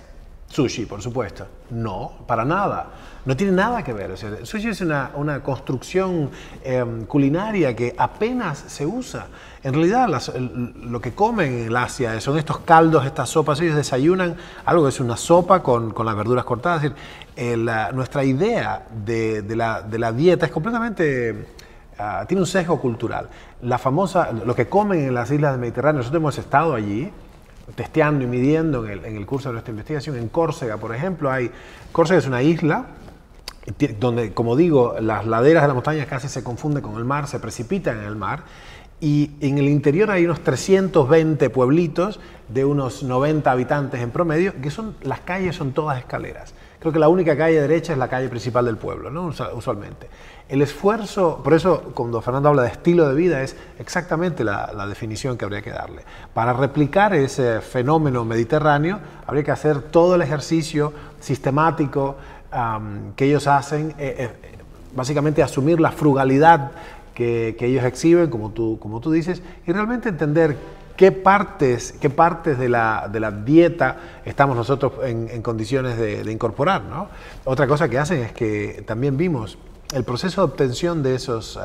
Sushi, por supuesto. No, para nada. No tiene nada que ver. O sea, el sushi es una construcción culinaria que apenas se usa. En realidad, lo que comen en el Asia son estos caldos, estas sopas. Ellos desayunan algo que es una sopa con las verduras cortadas. Es decir, nuestra idea de la dieta es completamente... tiene un sesgo cultural. Lo que comen en las islas del Mediterráneo, nosotros hemos estado allí testeando y midiendo en el curso de nuestra investigación. En Córcega, por ejemplo, Córcega es una isla donde, como digo, las laderas de las montañas casi se confunden con el mar, se precipitan en el mar, y en el interior hay unos 320 pueblitos de unos 90 habitantes en promedio, que las calles son todas escaleras. Creo que la única calle derecha es la calle principal del pueblo, ¿no? Usualmente. El esfuerzo, por eso cuando Fernando habla de estilo de vida, es exactamente la definición que habría que darle. Para replicar ese fenómeno mediterráneo, habría que hacer todo el ejercicio sistemático que ellos hacen, básicamente asumir la frugalidad que ellos exhiben, como tú dices, y realmente entender ¿qué partes de la dieta estamos nosotros en condiciones de incorporar, ¿no? Otra cosa que hacen es que también vimos el proceso de obtención de esos...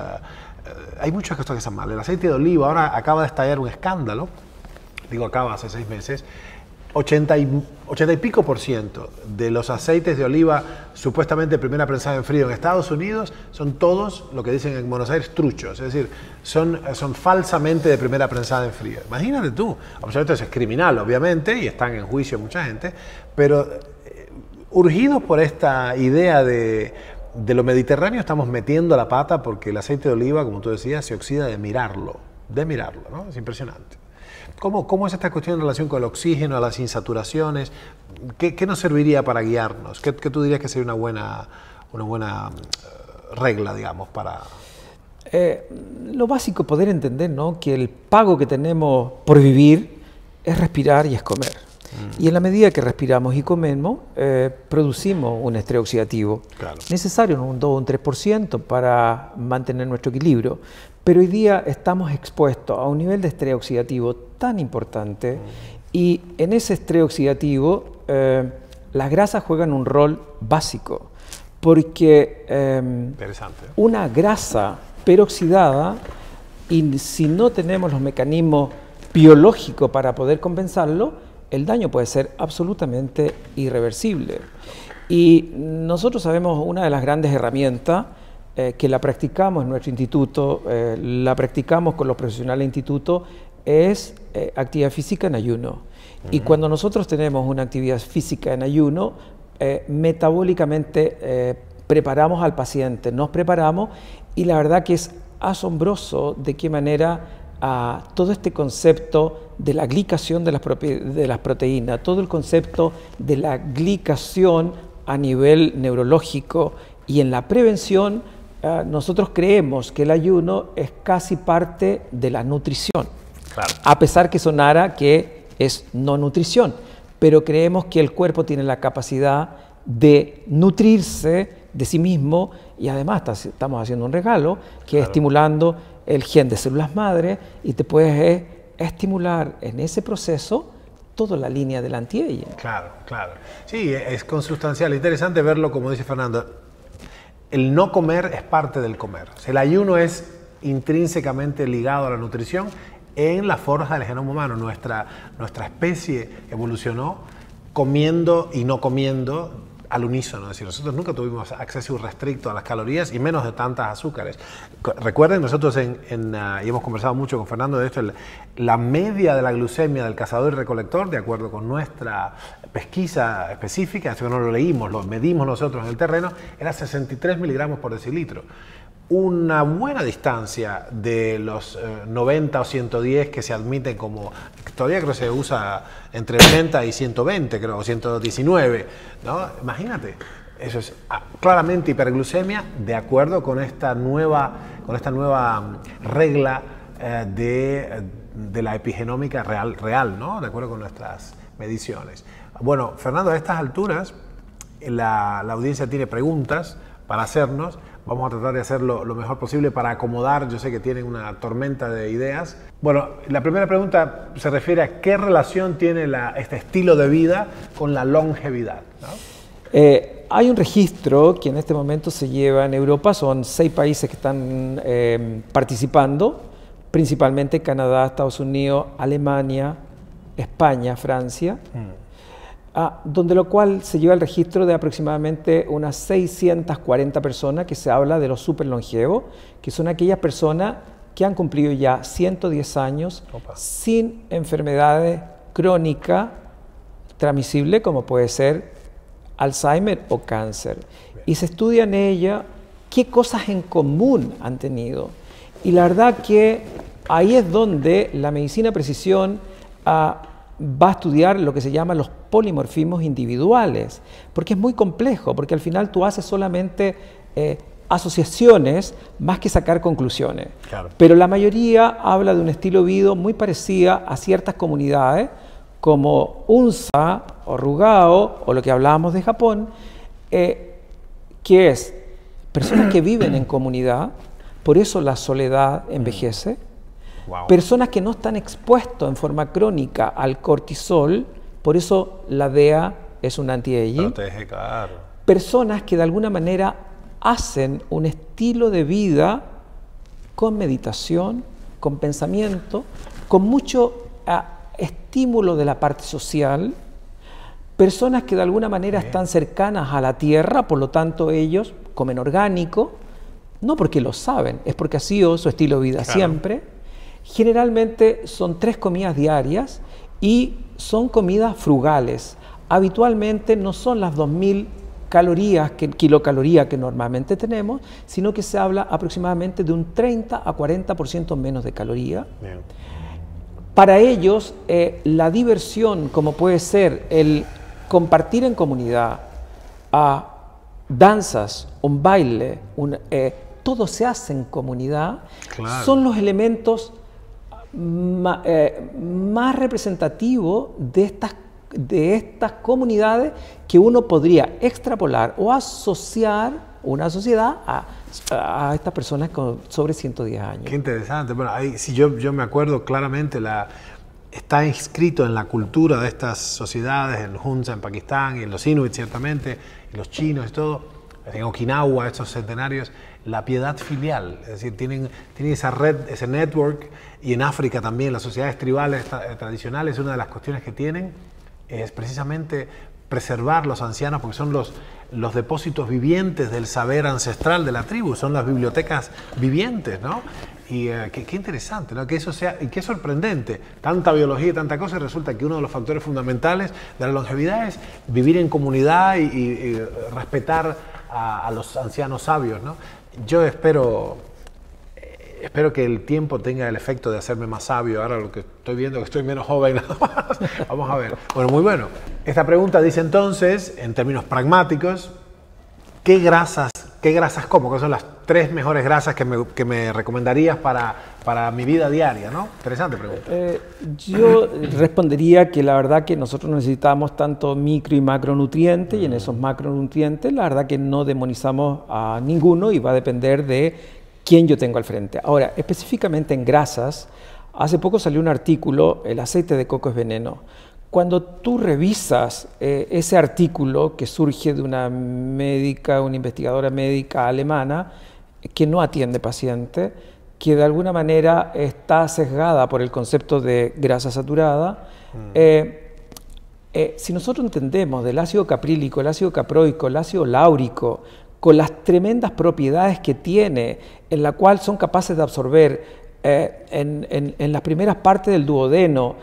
hay muchas cosas que están mal. El aceite de oliva, ahora acaba de estallar un escándalo, digo acaba hace 6 meses, 80 y pico por ciento de los aceites de oliva supuestamente primera prensada en frío en Estados Unidos son todos, lo que dicen en Buenos Aires, truchos, es decir, son falsamente de primera prensada en frío. Imagínate tú, obviamente eso es criminal, obviamente, y están en juicio mucha gente, pero urgidos por esta idea de lo mediterráneo estamos metiendo la pata porque el aceite de oliva, como tú decías, se oxida de mirarlo, ¿no? Es impresionante. ¿Cómo es esta cuestión en relación con el oxígeno, las insaturaciones? ¿Qué nos serviría para guiarnos? ¿Qué tú dirías que sería una buena regla, digamos, para...? Lo básico, poder entender, ¿no?, que el pago que tenemos por vivir es respirar y es comer. Y en la medida que respiramos y comemos, producimos un estrés oxidativo. Claro. Necesario, ¿no?, un 2 o un 3% para mantener nuestro equilibrio. Pero hoy día estamos expuestos a un nivel de estrés oxidativo tan importante y en ese estrés oxidativo las grasas juegan un rol básico porque una grasa peroxidada, y si no tenemos los mecanismos biológicos para poder compensarlo, el daño puede ser absolutamente irreversible. Y nosotros sabemos una de las grandes herramientas que la practicamos en nuestro instituto, la practicamos con los profesionales del instituto, es actividad física en ayuno. Y cuando nosotros tenemos una actividad física en ayuno, metabólicamente preparamos al paciente, nos preparamos, y la verdad que es asombroso de qué manera todo este concepto de la glicación de las proteínas, todo el concepto de la glicación a nivel neurológico y en la prevención, nosotros creemos que el ayuno es casi parte de la nutrición, claro, a pesar que sonara que es no nutrición, pero creemos que el cuerpo tiene la capacidad de nutrirse de sí mismo y además estamos haciendo un regalo que claro, es estimulando el gen de células madre y te puedes estimular en ese proceso toda la línea del anti-aging. Claro, claro. Sí, es consustancial, interesante verlo, como dice Fernando. El no comer es parte del comer. O sea, el ayuno es intrínsecamente ligado a la nutrición en la forja del genoma humano. Nuestra especie evolucionó comiendo y no comiendo al unísono. Es decir, nosotros nunca tuvimos acceso irrestricto a las calorías y menos de tantas azúcares. Recuerden, nosotros y hemos conversado mucho con Fernando de esto, la media de la glucemia del cazador y recolector, de acuerdo con nuestra pesquisa específica, esto no lo leímos, lo medimos nosotros en el terreno, era 63 miligramos por decilitro. Una buena distancia de los 90 o 110 que se admiten como, todavía creo que se usa entre 80 y 120, creo, o 119, ¿no? Imagínate, eso es claramente hiperglucemia de acuerdo con esta nueva regla de la epigenómica real, ¿no? De acuerdo con nuestras mediciones. Bueno, Fernando, a estas alturas la audiencia tiene preguntas para hacernos. Vamos a tratar de hacerlo lo mejor posible para acomodar. Yo sé que tienen una tormenta de ideas. Bueno, la primera pregunta se refiere a qué relación tiene este estilo de vida con la longevidad, ¿no? Hay un registro que en este momento se lleva en Europa. Son 6 países que están participando, principalmente Canadá, Estados Unidos, Alemania, España, Francia. Donde lo cual se lleva el registro de aproximadamente unas 640 personas que se habla de los super longevos, que son aquellas personas que han cumplido ya 110 años sin enfermedades crónicas transmisibles como puede ser Alzheimer o cáncer. Y se estudia en ella qué cosas en común han tenido. Y la verdad que ahí es donde la medicina precisión va a estudiar lo que se llama los polimorfismos individuales, porque es muy complejo, porque al final tú haces solamente asociaciones más que sacar conclusiones. Claro. Pero la mayoría habla de un estilo de vida muy parecido a ciertas comunidades, como Unza o Rugao, o lo que hablábamos de Japón, que es personas que viven en comunidad, por eso la soledad envejece, Wow. Personas que no están expuestos en forma crónica al cortisol, por eso la DEA es un anti-aging. Protege, claro. Personas que de alguna manera hacen un estilo de vida con meditación, con pensamiento, con mucho estímulo de la parte social, personas que de alguna manera están cercanas a la tierra, por lo tanto ellos comen orgánico, no porque lo saben, es porque ha sido su estilo de vida siempre. Generalmente son 3 comidas diarias y son comidas frugales. Habitualmente no son las 2000 calorías, kilocalorías que normalmente tenemos, sino que se habla aproximadamente de un 30 a 40% menos de caloría. Bien. Para ellos, la diversión, como puede ser el compartir en comunidad, danzas, un baile, todo se hace en comunidad, Claro. son los elementos más representativos de estas comunidades que uno podría extrapolar o asociar una sociedad a estas personas con sobre 110 años. Qué interesante. Bueno, ahí, sí, yo me acuerdo claramente, está inscrito en la cultura de estas sociedades, en Hunza, en Pakistán, y en los Inuit, ciertamente, y los chinos y todo, en Okinawa, estos centenarios, la piedad filial. Es decir, tienen esa red, ese network, y en África también, las sociedades tribales tradicionales, una de las cuestiones que tienen es precisamente preservar los ancianos, porque son los depósitos vivientes del saber ancestral de la tribu, son las bibliotecas vivientes, ¿no? Y qué interesante, ¿no? Que eso sea, y qué sorprendente, tanta biología y tanta cosa, y resulta que uno de los factores fundamentales de la longevidad es vivir en comunidad y respetar a los ancianos sabios, ¿no? Yo espero que el tiempo tenga el efecto de hacerme más sabio. Ahora lo que estoy viendo es que estoy menos joven nada más. Vamos a ver. Bueno, muy bueno. Esta pregunta dice entonces, en términos pragmáticos, ¿qué grasas como? ¿Cuáles son las 3 mejores grasas que me recomendarías para mi vida diaria, ¿no? Interesante pregunta. Yo respondería que la verdad que nosotros necesitamos tanto micro y macronutrientes, y en esos macronutrientes la verdad que no demonizamos a ninguno y va a depender de quién yo tengo al frente. Ahora, específicamente en grasas, hace poco salió un artículo, el aceite de coco es veneno. Cuando tú revisas ese artículo que surge de una investigadora médica alemana que no atiende pacientes, que de alguna manera está sesgada por el concepto de grasa saturada, si nosotros entendemos del ácido caprílico, el ácido caproico, el ácido láurico, con las tremendas propiedades que tiene, en la cual son capaces de absorber en las primeras partes del duodeno,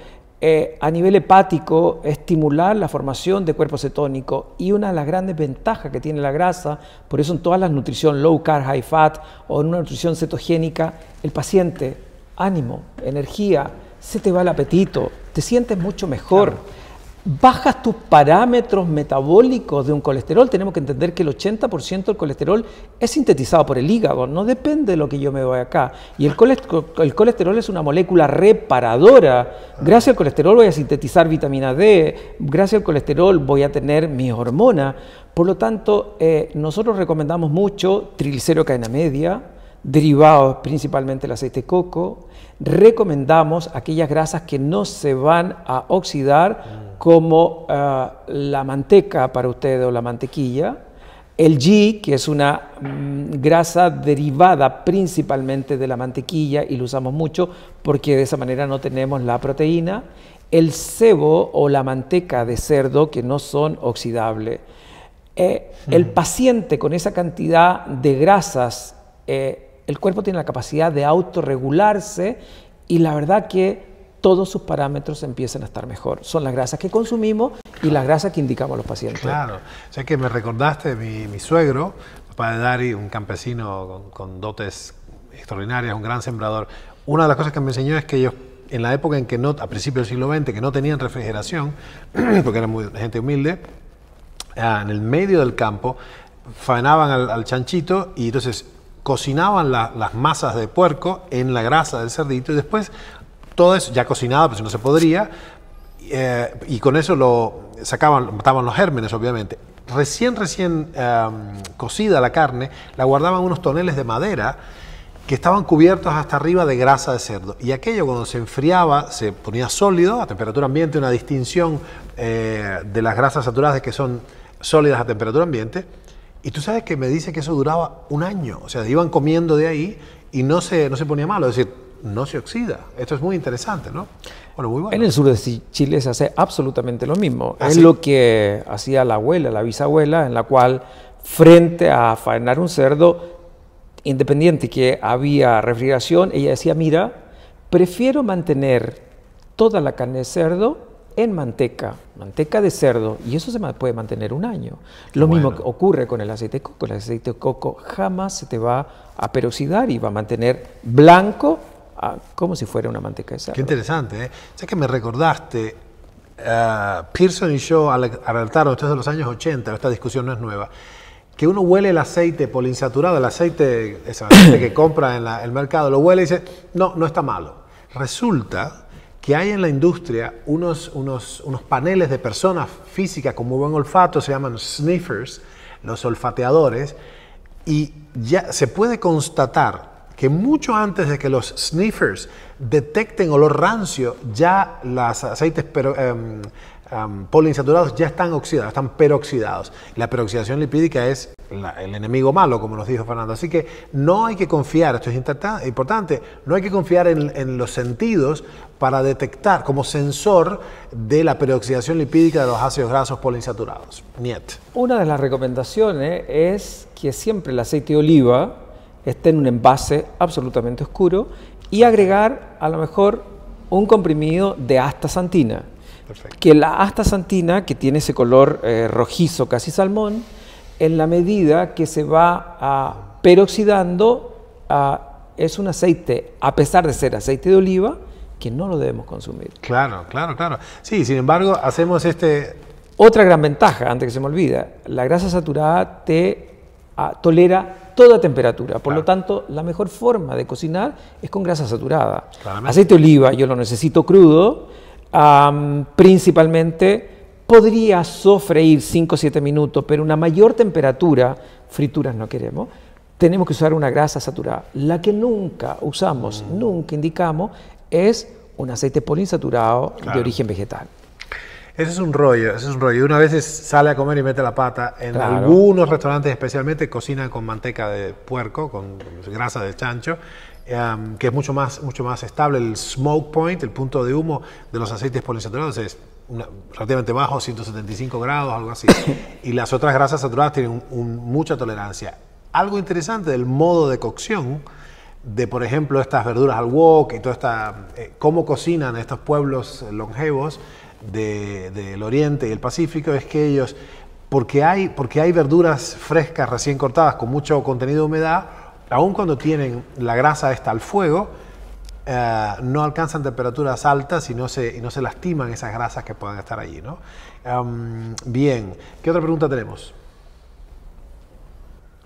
a nivel hepático, estimular la formación de cuerpo cetónico, y una de las grandes ventajas que tiene la grasa, por eso en todas las nutrición low carb, high fat o en una nutrición cetogénica, el paciente, ánimo, energía, se te va el apetito, te sientes mucho mejor. Claro. Bajas tus parámetros metabólicos de un colesterol. Tenemos que entender que el 80% del colesterol es sintetizado por el hígado, no depende de lo que yo me voy acá. Y el colesterol es una molécula reparadora. Gracias al colesterol voy a sintetizar vitamina D, gracias al colesterol voy a tener mis hormonas. Por lo tanto, nosotros recomendamos mucho triglicéridos cadena media, derivados principalmente del aceite de coco. Recomendamos aquellas grasas que no se van a oxidar, como la manteca para ustedes o la mantequilla, el ghee, que es una grasa derivada principalmente de la mantequilla y lo usamos mucho porque de esa manera no tenemos la proteína, el sebo o la manteca de cerdo, que no son oxidables. El paciente con esa cantidad de grasas, el cuerpo tiene la capacidad de autorregularse, y la verdad que todos sus parámetros empiezan a estar mejor. Son las grasas que consumimos y las grasas que indicamos a los pacientes. Claro. O sea que me recordaste mi suegro, papá de Dari, un campesino con dotes extraordinarias, un gran sembrador. Una de las cosas que me enseñó es que ellos, en la época en que a principios del siglo XX, que no tenían refrigeración, porque eran gente humilde, en el medio del campo, faenaban al chanchito y entonces cocinaban las masas de puerco en la grasa del cerdito, y después todo eso ya cocinado, pues no se podría, y con eso lo sacaban, mataban los gérmenes, obviamente. Recién cocida la carne, la guardaban en unos toneles de madera que estaban cubiertos hasta arriba de grasa de cerdo. Y aquello cuando se enfriaba se ponía sólido a temperatura ambiente, una distinción de las grasas saturadas que son sólidas a temperatura ambiente. Y tú sabes que me dice que eso duraba un año. O sea, iban comiendo de ahí y no se ponía malo, es decir, no se oxida. Esto es muy interesante, ¿no? Bueno, muy bueno. En el sur de Chile se hace absolutamente lo mismo. ¿Ah, es sí? lo que hacía la abuela, la bisabuela, en la cual frente a faenar un cerdo, independiente que había refrigeración, ella decía, mira, prefiero mantener toda la carne de cerdo en manteca de cerdo, y eso se puede mantener un año. Lo mismo que ocurre con el aceite de coco. El aceite de coco jamás se te va a peroxidar y va a mantener blanco como si fuera una manteca de cerdo. Qué interesante, ¿eh? Sé que me recordaste, Pearson y yo alertaron, esto es de los años 80, esta discusión no es nueva, que uno huele el aceite poliinsaturado, el aceite, ese aceite que compra en el mercado, lo huele y dice, no, no está malo. Resulta que hay en la industria unos paneles de personas físicas con muy buen olfato, se llaman sniffers, los olfateadores, y ya se puede constatar que mucho antes de que los sniffers detecten olor rancio, ya los aceites poliinsaturados ya están oxidados, están peroxidados. La peroxidación lipídica es el enemigo malo, como nos dijo Fernando. Así que no hay que confiar, esto es importante, no hay que confiar en los sentidos para detectar como sensor de la peroxidación lipídica de los ácidos grasos poliinsaturados. Niet. Una de las recomendaciones es que siempre el aceite de oliva esté en un envase absolutamente oscuro y agregar a lo mejor un comprimido de astaxantina. Perfecto. Que la astaxantina, que tiene ese color rojizo, casi salmón, en la medida que se va peroxidando, es un aceite, a pesar de ser aceite de oliva, que no lo debemos consumir. Claro, claro, claro. Sí, sin embargo, hacemos Otra gran ventaja, antes que se me olvide, la grasa saturada tolera toda temperatura. Por lo tanto, la mejor forma de cocinar es con grasa saturada. Claramente. Aceite de oliva yo lo necesito crudo. Principalmente podría sofreír 5 o 7 minutos, pero una mayor temperatura, frituras no queremos, tenemos que usar una grasa saturada. La que nunca usamos, nunca indicamos, es un aceite poliinsaturado de origen vegetal. Ese es un rollo, ese es un rollo. Una vez sale a comer y mete la pata. En Claro. algunos restaurantes especialmente cocinan con manteca de puerco, con grasa de chancho, que es mucho más estable. El smoke point, el punto de humo de los aceites poliinsaturados es relativamente bajo, 175 grados, algo así. Y las otras grasas saturadas tienen mucha tolerancia. Algo interesante del modo de cocción de, por ejemplo, estas verduras al wok y toda esta, cómo cocinan estos pueblos longevos del Oriente y el Pacífico, es que ellos, porque hay verduras frescas recién cortadas con mucho contenido de humedad, aun cuando tienen la grasa esta al fuego, no alcanzan temperaturas altas y no se lastiman esas grasas que puedan estar allí, ¿no? Bien, ¿qué otra pregunta tenemos?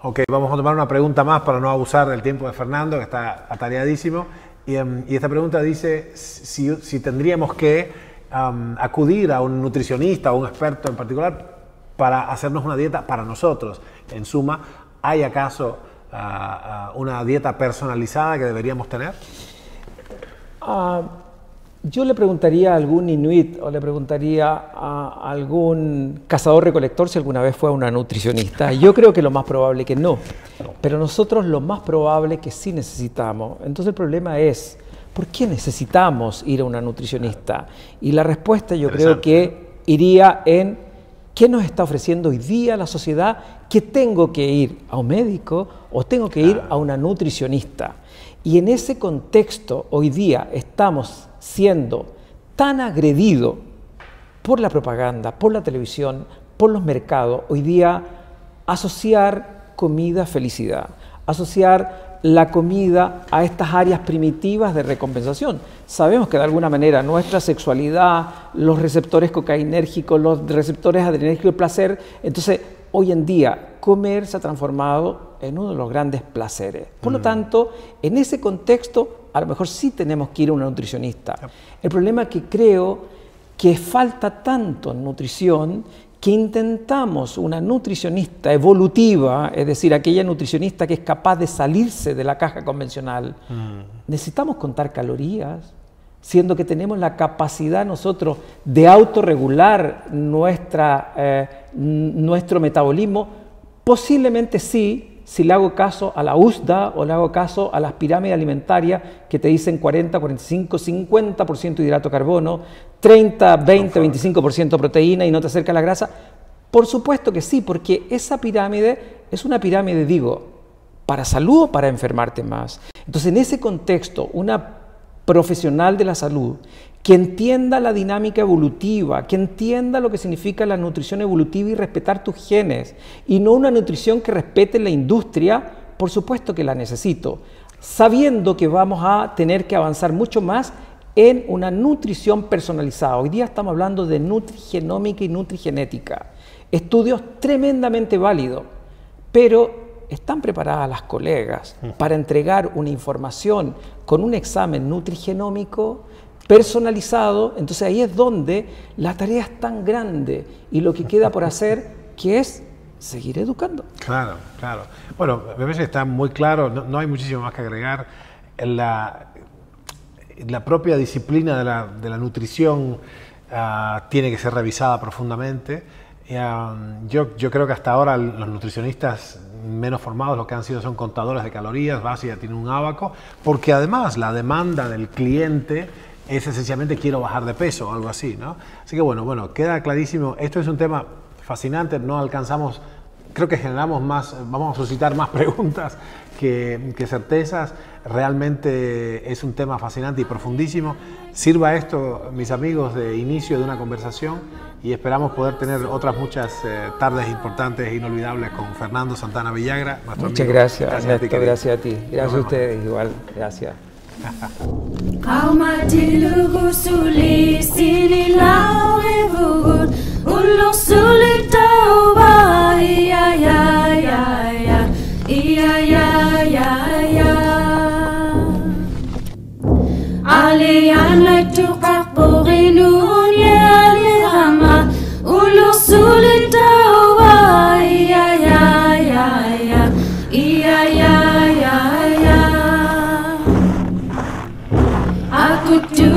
Ok, vamos a tomar una pregunta más para no abusar del tiempo de Fernando, que está atareadísimo. Y esta pregunta dice si tendríamos que acudir a un nutricionista o un experto en particular para hacernos una dieta para nosotros. En suma, ¿hay acaso una dieta personalizada que deberíamos tener? Yo le preguntaría a algún inuit o le preguntaría a algún cazador-recolector si alguna vez fue a una nutricionista. Yo creo que lo más probable que no, pero nosotros lo más probable que sí necesitamos. Entonces el problema es, ¿por qué necesitamos ir a una nutricionista? Y la respuesta yo creo que iría en ¿qué nos está ofreciendo hoy día la sociedad? ¿Que tengo que ir a un médico o tengo que ir a una nutricionista? Y en ese contexto hoy día estamos siendo tan agredidos por la propaganda, por la televisión, por los mercados. Hoy día asociar comida a felicidad, asociar la comida a estas áreas primitivas de recompensación. Sabemos que de alguna manera nuestra sexualidad, los receptores cocainérgicos, los receptores adrenérgicos del placer, entonces hoy en día comer se ha transformado en uno de los grandes placeres. Por lo tanto, en ese contexto, a lo mejor sí tenemos que ir a una nutricionista. El problema es que creo que falta tanto en nutrición que intentamos una nutricionista evolutiva, es decir, aquella nutricionista que es capaz de salirse de la caja convencional, necesitamos contar calorías, siendo que tenemos la capacidad nosotros de autorregular nuestro metabolismo. Posiblemente sí, si le hago caso a la USDA o le hago caso a las pirámides alimentarias que te dicen 40, 45, 50% de hidrato de carbono, 30, 20, 25% proteína y no te acerca a la grasa. Por supuesto que sí, porque esa pirámide es una pirámide, digo, para salud o para enfermarte más. Entonces, en ese contexto, una profesional de la salud que entienda la dinámica evolutiva, que entienda lo que significa la nutrición evolutiva y respetar tus genes, y no una nutrición que respete la industria, por supuesto que la necesito, sabiendo que vamos a tener que avanzar mucho más en una nutrición personalizada. Hoy día estamos hablando de nutrigenómica y nutrigenética, estudios tremendamente válidos, pero ¿están preparadas las colegas para entregar una información con un examen nutrigenómico personalizado? Entonces ahí es donde la tarea es tan grande y lo que queda por hacer, que es seguir educando. Claro, claro. Bueno, me parece que está muy claro, no hay muchísimo más que agregar. La propia disciplina de la nutrición tiene que ser revisada profundamente. Yo creo que hasta ahora los nutricionistas menos formados lo que han sido son contadores de calorías, ya tienen un ábaco, porque además la demanda del cliente es esencialmente quiero bajar de peso o algo así, ¿no? Así que bueno, queda clarísimo. Esto es un tema fascinante, no alcanzamos, creo que generamos más, vamos a suscitar más preguntas que certezas. Realmente es un tema fascinante y profundísimo. Sirva esto, mis amigos, de inicio de una conversación y esperamos poder tener otras muchas tardes importantes e inolvidables con Fernando Santana Villagra. Muchas gracias, Ernesto, gracias a ti. Gracias a ustedes, igual, gracias. علينا تقبغنون يا لغما ولصول التوبة يا يا يا يا يا يا يا يا I could do